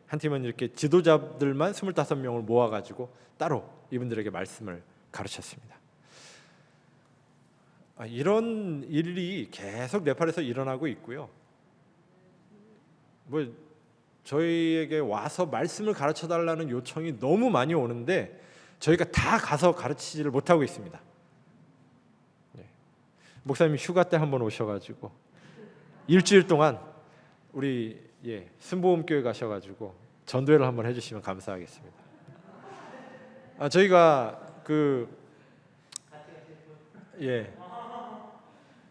한 팀은 이렇게 지도자들만 25명을 모아가지고 따로 이분들에게 말씀을 가르쳤습니다. 이런 일이 계속 네팔에서 일어나고 있고요. 뭐 저희에게 와서 말씀을 가르쳐달라는 요청이 너무 많이 오는데 저희가 다 가서 가르치지를 못하고 있습니다. 목사님 휴가 때 한번 오셔가지고 일주일 동안 우리 순복음교회 가셔가지고 전도회를 한번 해주시면 감사하겠습니다. 저희가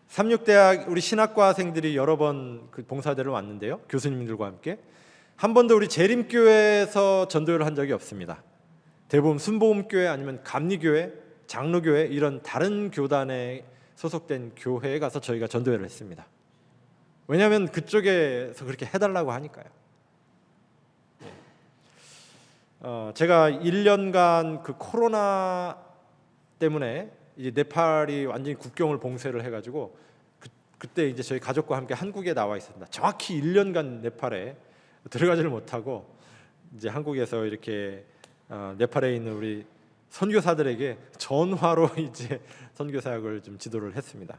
삼육대학 우리 신학과생들이 여러 번 그 봉사대를 왔는데요, 교수님들과 함께 한 번도 우리 재림교회에서 전도회를 한 적이 없습니다. 대부분 순복음교회 아니면 감리교회, 장로교회 이런 다른 교단에 소속된 교회에 가서 저희가 전도회를 했습니다. 왜냐하면 그쪽에서 그렇게 해달라고 하니까요. 제가 1년간 그 코로나 때문에 이제 네팔이 완전히 국경을 봉쇄를 해가지고 그때 이제 저희 가족과 함께 한국에 나와 있습니다. 정확히 1년간 네팔에 들어가지를 못하고 이제 한국에서 이렇게 네팔에 있는 우리 선교사들에게 전화로 이제 선교 사역을 좀 지도를 했습니다.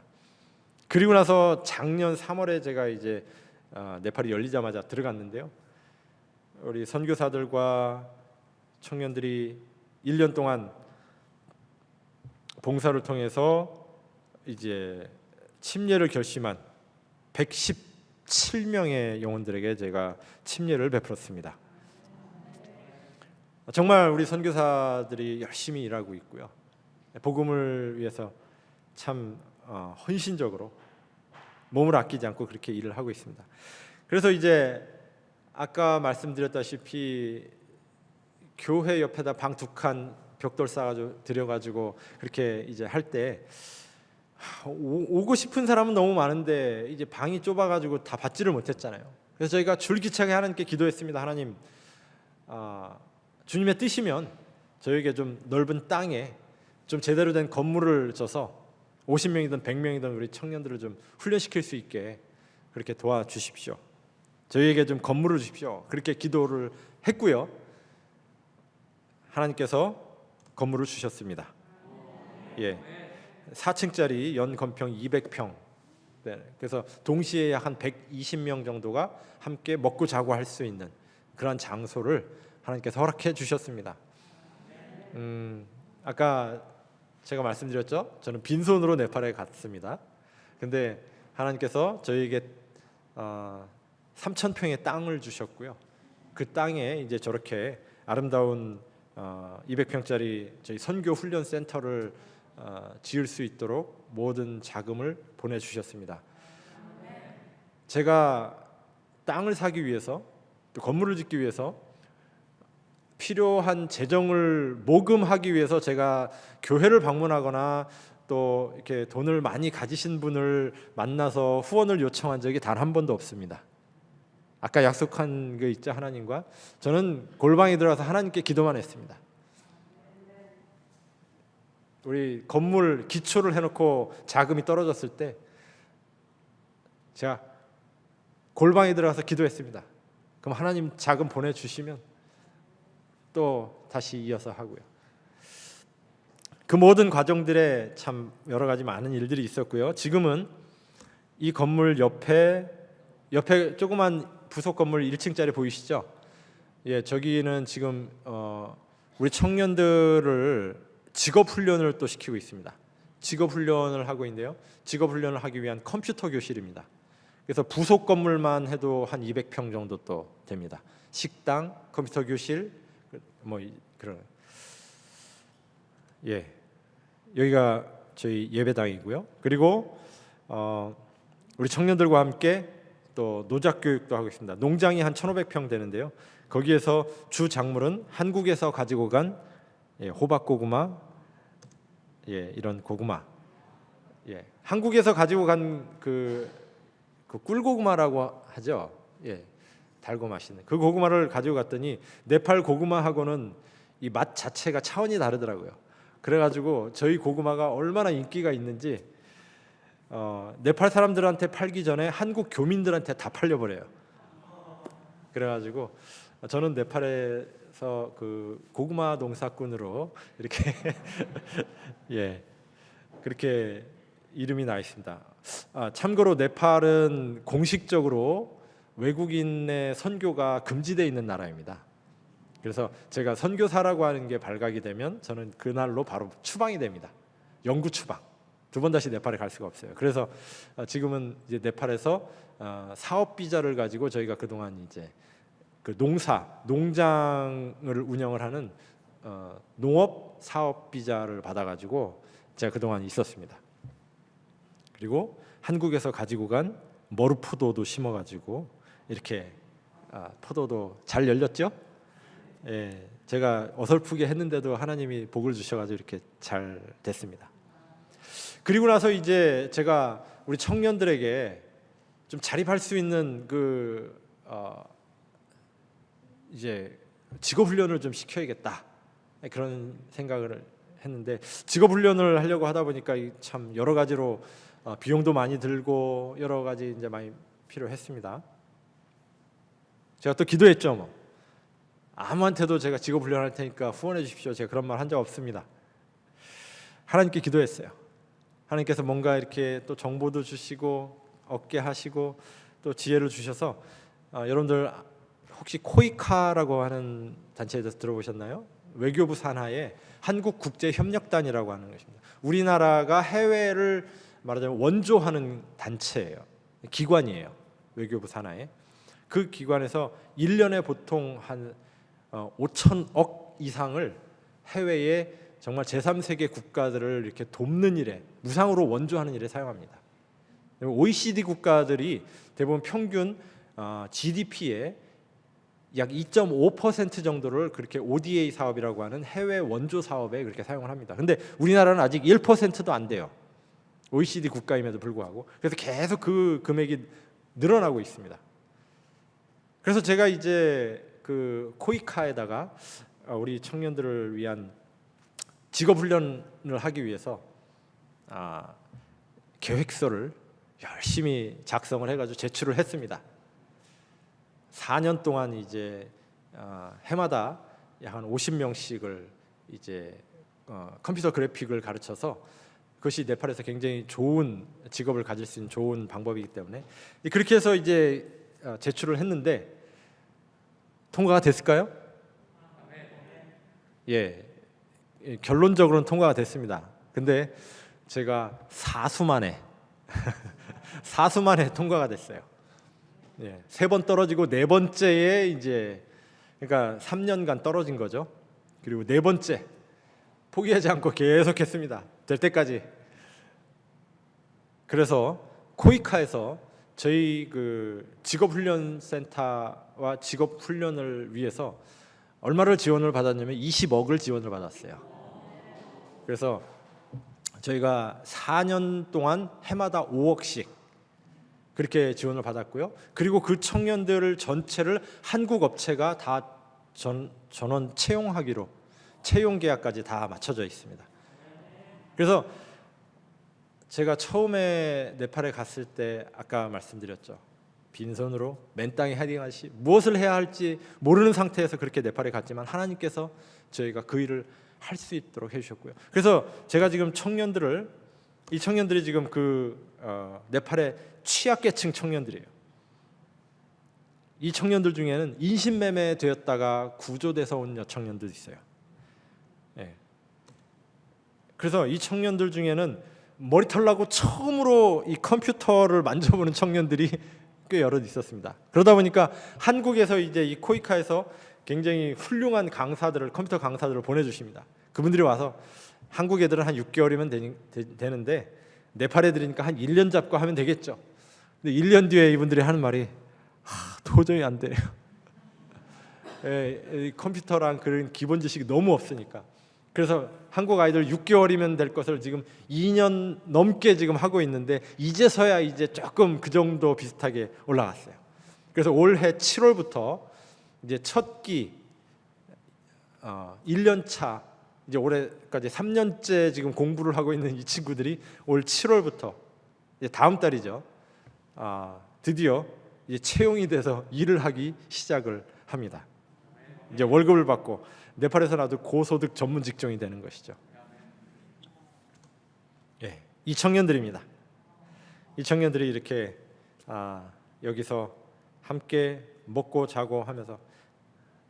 그리고 나서 작년 3월에 제가 이제 네팔이 열리자마자 들어갔는데요. 우리 선교사들과 청년들이 1년 동안 봉사를 통해서 이제 침례를 결심한 117명의 영혼들에게 제가 침례를 베풀었습니다. 정말 우리 선교사들이 열심히 일하고 있고요. 복음을 위해서 참 헌신적으로 몸을 아끼지 않고 그렇게 일을 하고 있습니다. 그래서 이제 아까 말씀드렸다시피 교회 옆에다 방 2칸 벽돌 쌓아가지고 들여가지고 그렇게 이제 할 때 오고 싶은 사람은 너무 많은데 이제 방이 좁아가지고 다 받지를 못했잖아요. 그래서 저희가 줄기차게 하나님께 기도했습니다. 하나님, 주님의 뜻이면 저에게 좀 넓은 땅에 좀 제대로 된 건물을 져서 50명이든 100명이든 우리 청년들을 좀 훈련시킬 수 있게 그렇게 도와주십시오. 저희에게 좀 건물을 주십시오. 그렇게 기도를 했고요. 하나님께서 건물을 주셨습니다. 4층짜리 연건평 200평. 그래서 동시에 약 한 120명 정도가 함께 먹고 자고 할 수 있는 그런 장소를 하나님께서 허락해 주셨습니다. 아까 제가 말씀드렸죠. 저는 빈손으로 네팔에 갔습니다. 근데 하나님께서 저희에게 3,000평의 땅을 주셨고요. 그 땅에 이제 저렇게 아름다운 200평짜리 저희 선교 훈련 센터를 지을 수 있도록 모든 자금을 보내주셨습니다. 제가 땅을 사기 위해서 또 건물을 짓기 위해서 필요한 재정을 모금하기 위해서 제가 교회를 방문하거나 또 이렇게 돈을 많이 가지신 분을 만나서 후원을 요청한 적이 단 한 번도 없습니다. 아까 약속한 거 있죠, 하나님과. 저는 골방에 들어가서 하나님께 기도만 했습니다. 우리 건물 기초를 해놓고 자금이 떨어졌을 때 제가 골방에 들어가서 기도했습니다. 그럼 하나님 자금 보내주시면 또 다시 이어서 하고요. 그 모든 과정들에 참 여러 가지 많은 일들이 있었고요. 지금은 이 건물 옆에 조그만 부속 건물 1층짜리 보이시죠? 저기는 지금 우리 청년들을 직업 훈련을 또 시키고 있습니다. 직업 훈련을 하고 있는데요. 직업 훈련을 하기 위한 컴퓨터 교실입니다. 그래서 부속 건물만 해도 한 200평 정도 또 됩니다. 식당, 컴퓨터 교실, 뭐 그런. 여기가 저희 예배당이고요. 그리고 우리 청년들과 함께 또 노작 교육도 하고 있습니다. 농장이 한 1,500평 되는데요. 거기에서 주 작물은 한국에서 가지고 간 호박 고구마, 이런 고구마, 한국에서 가지고 간 그 꿀고구마라고 하죠. 달고 맛있는 그 고구마를 가지고 갔더니 네팔 고구마하고는 이 맛 자체가 차원이 다르더라고요. 그래가지고 저희 고구마가 얼마나 인기가 있는지 네팔 사람들한테 팔기 전에 한국 교민들한테 다 팔려버려요. 그래가지고 저는 네팔에서 그 고구마 농사꾼으로 이렇게 그렇게 이름이 나 있습니다. 참고로 네팔은 공식적으로 외국인의 선교가 금지되어 있는 나라입니다. 그래서 제가 선교사라고 하는 게 발각이 되면 저는 그날로 바로 추방이 됩니다. 영구 추방. 두 번 다시 네팔에 갈 수가 없어요. 그래서 지금은 이제 네팔에서 사업 비자를 가지고 저희가 그동안 이제 그 농장을 운영을 하는 농업 사업 비자를 받아가지고 제가 그동안 있었습니다. 그리고 한국에서 가지고 간 머루포도도 심어가지고 이렇게 포도도 잘 열렸죠? 예, 제가 어설프게 했는데도 하나님이 복을 주셔가지고 이렇게 잘 됐습니다. 그리고 나서 이제 제가 우리 청년들에게 좀 자립할 수 있는 이제 직업 훈련을 좀 시켜야겠다 그런 생각을 했는데, 직업 훈련을 하려고 하다 보니까 참 여러 가지로 비용도 많이 들고 여러 가지 이제 많이 필요했습니다. 제가 또 기도했죠. 뭐 아무한테도 제가 직업 훈련할 테니까 후원해 주십시오. 제가 그런 말 한 적 없습니다. 하나님께 기도했어요. 하나님께서 뭔가 이렇게 또 정보도 주시고 얻게 하시고 또 지혜를 주셔서 여러분들 혹시 코이카라고 하는 단체에 대해서 들어보셨나요? 외교부 산하의 한국국제협력단이라고 하는 것입니다. 우리나라가 해외를 말하자면 원조하는 단체예요. 기관이에요. 외교부 산하에. 그 기관에서 1년에 보통 한 5천억 이상을 해외에 정말 제3세계 국가들을 이렇게 돕는 일에, 무상으로 원조하는 일에 사용합니다. OECD 국가들이 대부분 평균 GDP의 약 2.5% 정도를 그렇게 ODA 사업이라고 하는 해외 원조 사업에 그렇게 사용을 합니다. 근데 우리나라는 아직 1%도 안 돼요. OECD 국가임에도 불구하고. 그래서 계속 그 금액이 늘어나고 있습니다. 그래서 제가 이제 그 코이카에다가 우리 청년들을 위한 직업 훈련을 하기 위해서 계획서를 열심히 작성을 해가지고 제출을 했습니다. 4년 동안 이제 해마다 약 한 50명씩을 이제 컴퓨터 그래픽을 가르쳐서, 그것이 네팔에서 굉장히 좋은 직업을 가질 수 있는 좋은 방법이기 때문에 그렇게 해서 이제 제출을 했는데 통과가 됐을까요? 예, 결론적으로는 통과가 됐습니다. 근데 제가 사수만에 통과가 됐어요. 예, 3번 떨어지고 4번째에 이제, 그러니까 3년간 떨어진 거죠. 그리고 4번째 포기하지 않고 계속했습니다. 될 때까지. 그래서 코이카에서 저희 그 직업훈련센터와 직업훈련을 위해서 얼마를 지원을 받았냐면 20억을 지원을 받았어요. 그래서 저희가 4년 동안 해마다 5억씩 그렇게 지원을 받았고요. 그리고 그 청년들 전체를 한국 업체가 다 전원 채용하기로, 채용 계약까지 다 맞춰져 있습니다. 그래서 제가 처음에 네팔에 갔을 때 아까 말씀드렸죠. 빈손으로 맨 땅에 헤딩하시, 무엇을 해야 할지 모르는 상태에서 그렇게 네팔에 갔지만 하나님께서 저희가 그 일을 할 수 있도록 해주셨고요. 그래서 제가 지금 이 청년들이 지금 네팔의 취약계층 청년들이에요. 이 청년들 중에는 인신매매 되었다가 구조돼서 온 여청년도 있어요. 예. 그래서 이 청년들 중에는 머리털 나고 처음으로 이 컴퓨터를 만져보는 청년들이 꽤 여럿 있었습니다. 그러다 보니까 한국에서 이제 이 코이카에서 굉장히 훌륭한 강사들을, 컴퓨터 강사들을 보내주십니다. 그분들이 와서 한국 애들은 한 6개월이면 되는데 네팔 애들이니까 한 1년 잡고 하면 되겠죠. 근데 1년 뒤에 이분들이 하는 말이 도저히 안 돼요. 컴퓨터랑 그런 기본 지식이 너무 없으니까. 그래서 한국 아이들 6개월이면 될 것을 지금 2년 넘게 지금 하고 있는데 이제서야 이제 조금 그 정도 비슷하게 올라갔어요. 그래서 올해 7월부터 이제 첫 기 1년 차, 이제 올해까지 3년째 지금 공부를 하고 있는 이 친구들이 올 7월부터 이제 다음 달이죠. 드디어 이제 채용이 돼서 일을 하기 시작을 합니다. 이제 월급을 받고 네팔에서는 아주 고소득 전문 직종이 되는 것이죠. 예, 이 청년들입니다. 이 청년들이 이렇게 여기서 함께 먹고 자고 하면서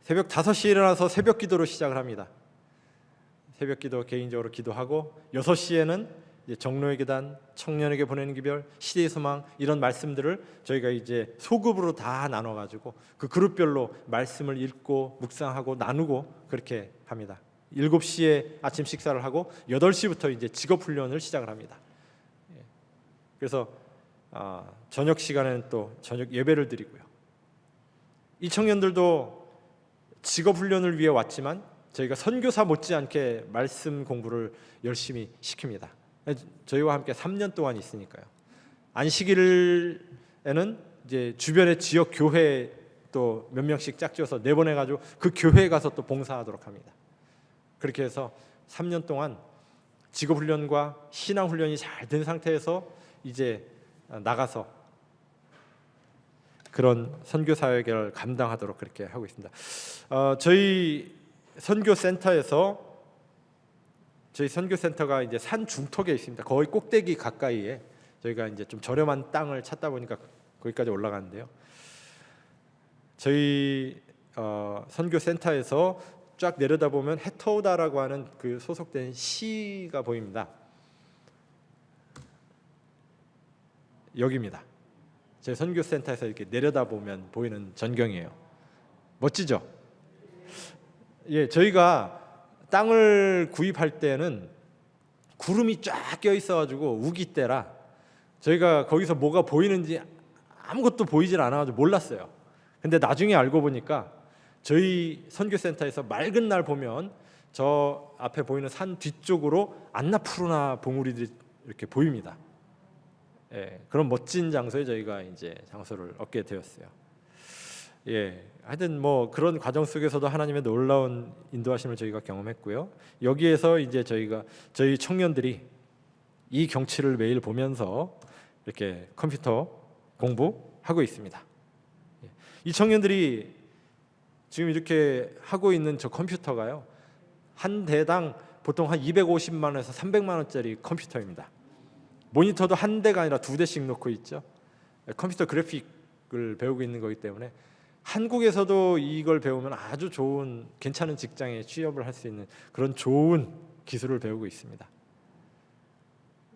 새벽 5시에 일어나서 새벽 기도로 시작을 합니다. 새벽 기도 개인적으로 기도하고 6시에는 이제 정로의 계단, 청년에게 보내는 기별, 시대의 소망 이런 말씀들을 저희가 이제 소급으로 다 나눠 가지고 그 그룹별로 말씀을 읽고 묵상하고 나누고 그렇게 합니다. 7시에 아침 식사를 하고 8시부터 이제 직업 훈련을 시작을 합니다. 그래서 저녁 시간에는 또 저녁 예배를 드리고요. 이 청년들도 직업 훈련을 위해 왔지만 저희가 선교사 못지않게 말씀 공부를 열심히 시킵니다. 저희와 함께 3년 동안 있으니까요. 안식일에는 이제 주변의 지역 교회 또 몇 명씩 짝지어서 내보내가지고 그 교회에 가서 또 봉사하도록 합니다. 그렇게 해서 3년 동안 직업 훈련과 신앙 훈련이 잘 된 상태에서 이제 나가서 그런 선교 사역을 감당하도록 그렇게 하고 있습니다. 저희 선교센터가 이제 산 중턱에 있습니다. 거의 꼭대기 가까이에 저희가 이제 좀 저렴한 땅을 찾다 보니까 거기까지 올라가는데요. 저희 선교센터에서 쫙 내려다 보면 해터우다라고 하는 그 소속된 시가 보입니다. 여기입니다. 저희 선교센터에서 이렇게 내려다 보면 보이는 전경이에요. 멋지죠? 예, 저희가 땅을 구입할 때는 구름이 쫙 껴 있어가지고 우기 때라 저희가 거기서 뭐가 보이는지 아무것도 보이질 않아가지고 몰랐어요. 근데 나중에 알고 보니까 저희 선교센터에서 맑은 날 보면 저 앞에 보이는 산 뒤쪽으로 안나푸르나 봉우리들이 이렇게 보입니다. 예, 그런 멋진 장소에 저희가 이제 장소를 얻게 되었어요. 예, 하여튼 뭐 그런 과정 속에서도 하나님의 놀라운 인도하심을 저희가 경험했고요. 여기에서 이제 저희 청년들이 이 경치를 매일 보면서 이렇게 컴퓨터 공부하고 있습니다. 이 청년들이 지금 이렇게 하고 있는 저 컴퓨터가요, 한 대당 보통 한 250만 원에서 300만 원짜리 컴퓨터입니다. 모니터도 한 대가 아니라 2대씩 놓고 있죠. 컴퓨터 그래픽을 배우고 있는 거기 때문에 한국에서도 이걸 배우면 아주 좋은 괜찮은 직장에 취업을 할 수 있는 그런 좋은 기술을 배우고 있습니다.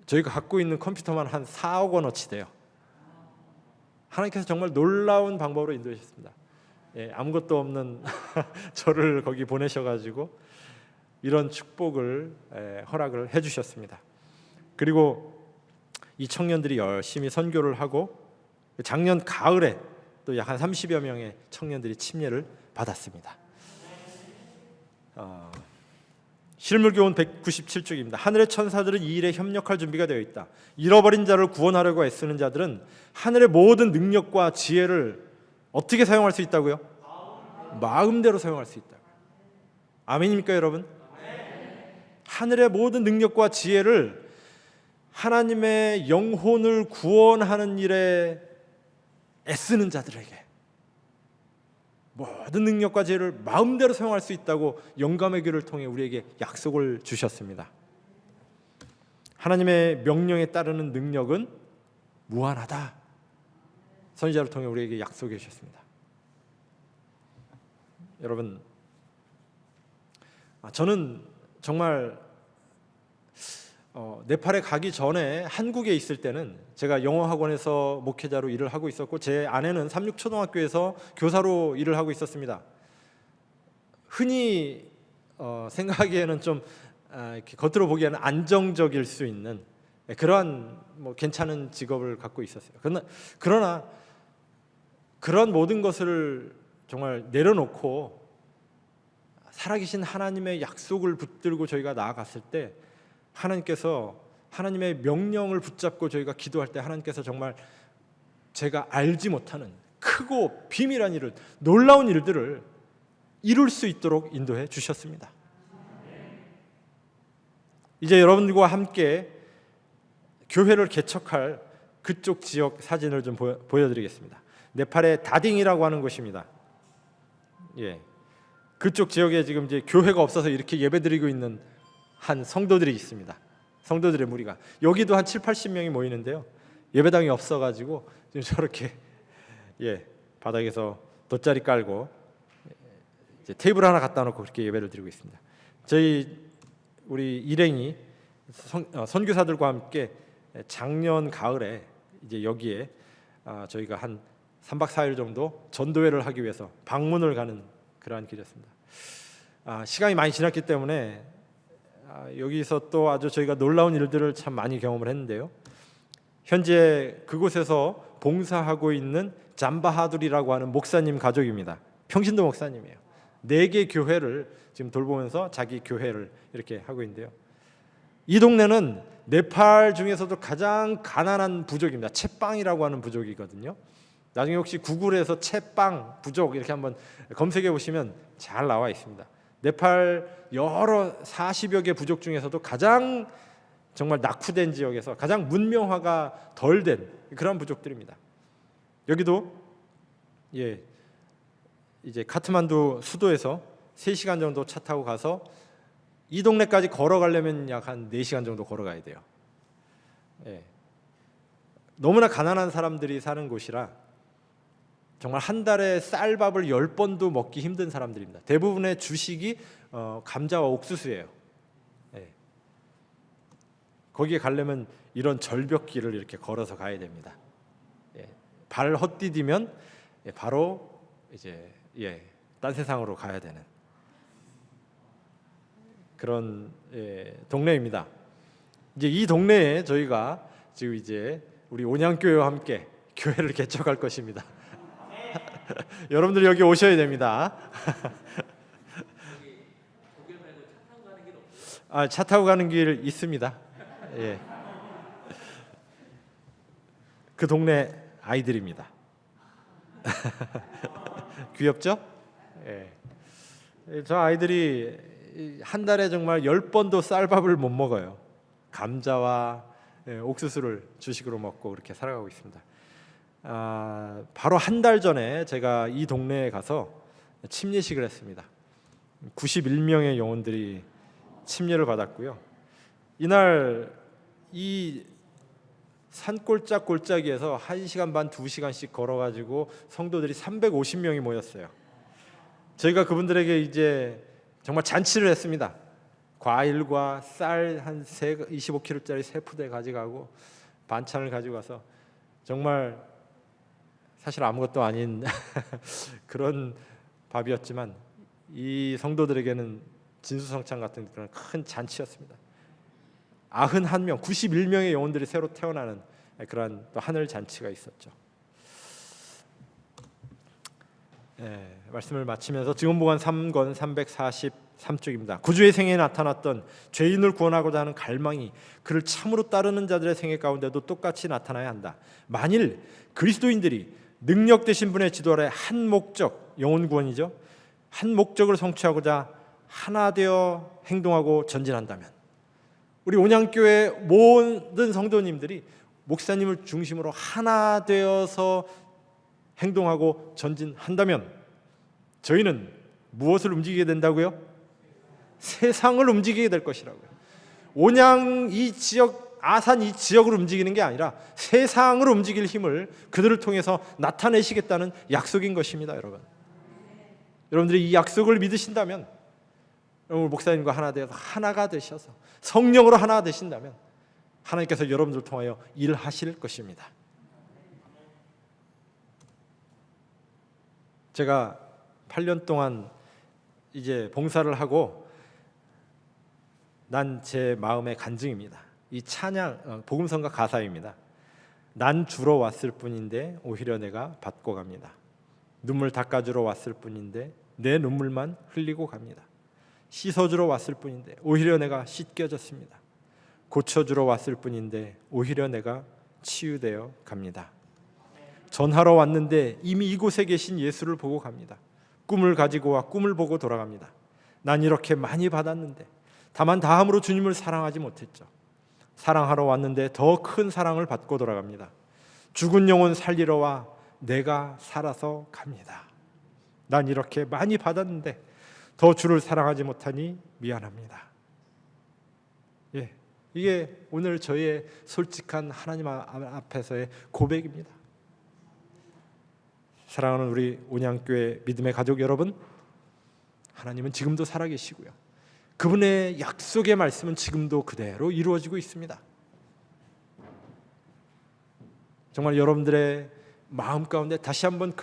저희가 갖고 있는 컴퓨터만 한 4억 원어치 돼요. 하나님께서 정말 놀라운 방법으로 인도하셨습니다. 예, 아무것도 없는 저를 거기 보내셔가지고 이런 축복을 허락을 해주셨습니다. 그리고 이 청년들이 열심히 선교를 하고 작년 가을에 또 약 한 30여 명의 청년들이 침례를 받았습니다. 실물교훈 197쪽입니다. 하늘의 천사들은 이 일에 협력할 준비가 되어 있다. 잃어버린 자를 구원하려고 애쓰는 자들은 하늘의 모든 능력과 지혜를 어떻게 사용할 수 있다고요? 마음대로 사용할 수 있다고요. 아멘입니까 여러분? 하늘의 모든 능력과 지혜를 하나님의 영혼을 구원하는 일에 애쓰는 자들에게 모든 능력과 지혜를 마음대로 사용할 수 있다고 영감의 길을 통해 우리에게 약속을 주셨습니다. 하나님의 명령에 따르는 능력은 무한하다. 선지자를 통해 우리에게 약속해 주셨습니다. 여러분, 저는 정말 네팔에 가기 전에 한국에 있을 때는 제가 영어 학원에서 목회자로 일을 하고 있었고 제 아내는 삼육초등학교에서 교사로 일을 하고 있었습니다. 흔히 생각하기에는 좀 이렇게 겉으로 보기에는 안정적일 수 있는 그러한 뭐 괜찮은 직업을 갖고 있었어요. 그러나 그런 모든 것을 정말 내려놓고 살아계신 하나님의 약속을 붙들고 저희가 나아갔을 때 하나님께서 하나님의 명령을 붙잡고 저희가 기도할 때 하나님께서 정말 제가 알지 못하는 크고 비밀한 일을, 놀라운 일들을 이룰 수 있도록 인도해 주셨습니다. 이제 여러분들과 함께 교회를 개척할 그쪽 지역 사진을 좀 보여드리겠습니다. 네팔의 다딩이라고 하는 곳입니다. 예, 그쪽 지역에 지금 이제 교회가 없어서 이렇게 예배드리고 있는 한 성도들이 있습니다. 성도들의 무리가 여기도 한 7, 80명이 모이는데요. 예배당이 없어가지고 지금 저렇게 바닥에서 돗자리 깔고 이제 테이블 하나 갖다 놓고 그렇게 예배를 드리고 있습니다. 우리 일행이 선교사들과 함께 작년 가을에 이제 여기에 저희가 한 3박 4일 정도 전도회를 하기 위해서 방문을 가는 그러한 길이었습니다. 시간이 많이 지났기 때문에 여기서 또 아주 저희가 놀라운 일들을 참 많이 경험을 했는데요. 현재 그곳에서 봉사하고 있는 잠바하둘이라고 하는 목사님 가족입니다. 평신도 목사님이에요. 4개 교회를 지금 돌보면서 자기 교회를 이렇게 하고 있는데요. 이 동네는 네팔 중에서도 가장 가난한 부족입니다. 채빵이라고 하는 부족이거든요. 나중에 혹시 구글에서 채빵 부족 이렇게 한번 검색해 보시면 잘 나와 있습니다. 네팔 여러 40여 개 부족 중에서도 가장 정말 낙후된 지역에서 가장 문명화가 덜 된 그런 부족들입니다. 여기도 이제 카트만두 수도에서 3시간 정도 차 타고 가서 이 동네까지 걸어가려면 약 한 4시간 정도 걸어가야 돼요. 너무나 가난한 사람들이 사는 곳이라 정말 한 달에 쌀밥을 10번도 먹기 힘든 사람들입니다. 대부분의 주식이 감자와 옥수수예요. 거기에 가려면 이런 절벽길을 이렇게 걸어서 가야 됩니다. 발 헛디디면 바로 이제 딴 세상으로 가야 되는 그런 동네입니다. 이제 이 동네에 저희가 지금 이제 우리 온양교회와 함께 교회를 개척할 것입니다. 여러분들 여기 오셔야 됩니다. 차 타고 가는 길 있습니다. 그 동네 아이들입니다. 귀엽죠? 저 아이들이 한 달에 정말 10번도 쌀밥을 못 먹어요. 감자와 옥수수를 주식으로 먹고 그렇게 살아가고 있습니다. 바로 한 달 전에 제가 이 동네에 가서 침례식을 했습니다. 91명의 영혼들이 침례를 받았고요. 이날 이 산골짜기에서 1시간 반, 2시간씩 걸어가지고 성도들이 350명이 모였어요. 저희가 그분들에게 이제 정말 잔치를 했습니다. 과일과 쌀 한 25kg짜리 3푸대 가져가고 반찬을 가지고 가서 정말 사실 아무것도 아닌 그런 밥이었지만 이 성도들에게는 진수성찬 같은 그런 큰 잔치였습니다. 91명, 91명의 영혼들이 새로 태어나는 그런 또 하늘 잔치가 있었죠. 말씀을 마치면서 증언보관 3권 343쪽입니다. 구주의 생애에 나타났던 죄인을 구원하고자 하는 갈망이 그를 참으로 따르는 자들의 생애 가운데도 똑같이 나타나야 한다. 만일 그리스도인들이 능력 되신 분의 지도 아래 한 목적, 영혼 구원이죠. 한 목적을 성취하고자 하나 되어 행동하고 전진한다면 우리 온양교회 모든 성도님들이 목사님을 중심으로 하나 되어서 행동하고 전진한다면 저희는 무엇을 움직이게 된다고요? 세상을 움직이게 될 것이라고요. 온양 이 지역, 아산 이 지역을 움직이는 게 아니라 세상을 움직일 힘을 그들을 통해서 나타내시겠다는 약속인 것입니다, 여러분. 여러분들이 이 약속을 믿으신다면 오늘 목사님과 하나 되어서 하나가 되셔서 성령으로 하나 되신다면 하나님께서 여러분들을 통하여 일하실 것입니다. 제가 8년 동안 이제 봉사를 하고 난 제 마음의 간증입니다. 이 찬양 복음성가 가사입니다. 난 주러 왔을 뿐인데 오히려 내가 받고 갑니다. 눈물 닦아주러 왔을 뿐인데 내 눈물만 흘리고 갑니다. 씻어주러 왔을 뿐인데 오히려 내가 씻겨졌습니다. 고쳐주러 왔을 뿐인데 오히려 내가 치유되어 갑니다. 전하러 왔는데 이미 이곳에 계신 예수를 보고 갑니다. 꿈을 가지고 와 꿈을 보고 돌아갑니다. 난 이렇게 많이 받았는데 다만 다함으로 주님을 사랑하지 못했죠. 사랑하러 왔는데 더 큰 사랑을 받고 돌아갑니다. 죽은 영혼 살리러 와 내가 살아서 갑니다. 난 이렇게 많이 받았는데 더 주를 사랑하지 못하니 미안합니다. 이게 오늘 저희의 솔직한 하나님 앞에서의 고백입니다. 사랑하는 우리 온양교회 믿음의 가족 여러분, 하나님은 지금도 살아계시고요. 그분의 약속의 말씀은 지금도 그대로 이루어지고 있습니다. 정말 여러분들의 마음 가운데 다시 한번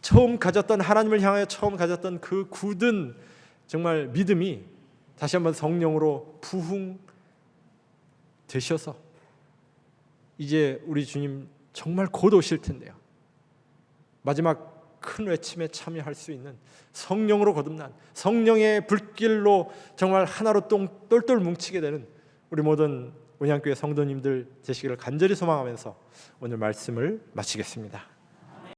처음 가졌던, 하나님을 향하여 처음 가졌던 그 굳은 정말 믿음이 다시 한번 성령으로 부흥 되셔서 이제 우리 주님 정말 곧 오실 텐데요, 마지막 큰 외침에 참여할 수 있는, 성령으로 거듭난, 성령의 불길로 정말 하나로 똘똘 뭉치게 되는 우리 모든 온양교회 성도님들 되시기를 간절히 소망하면서 오늘 말씀을 마치겠습니다.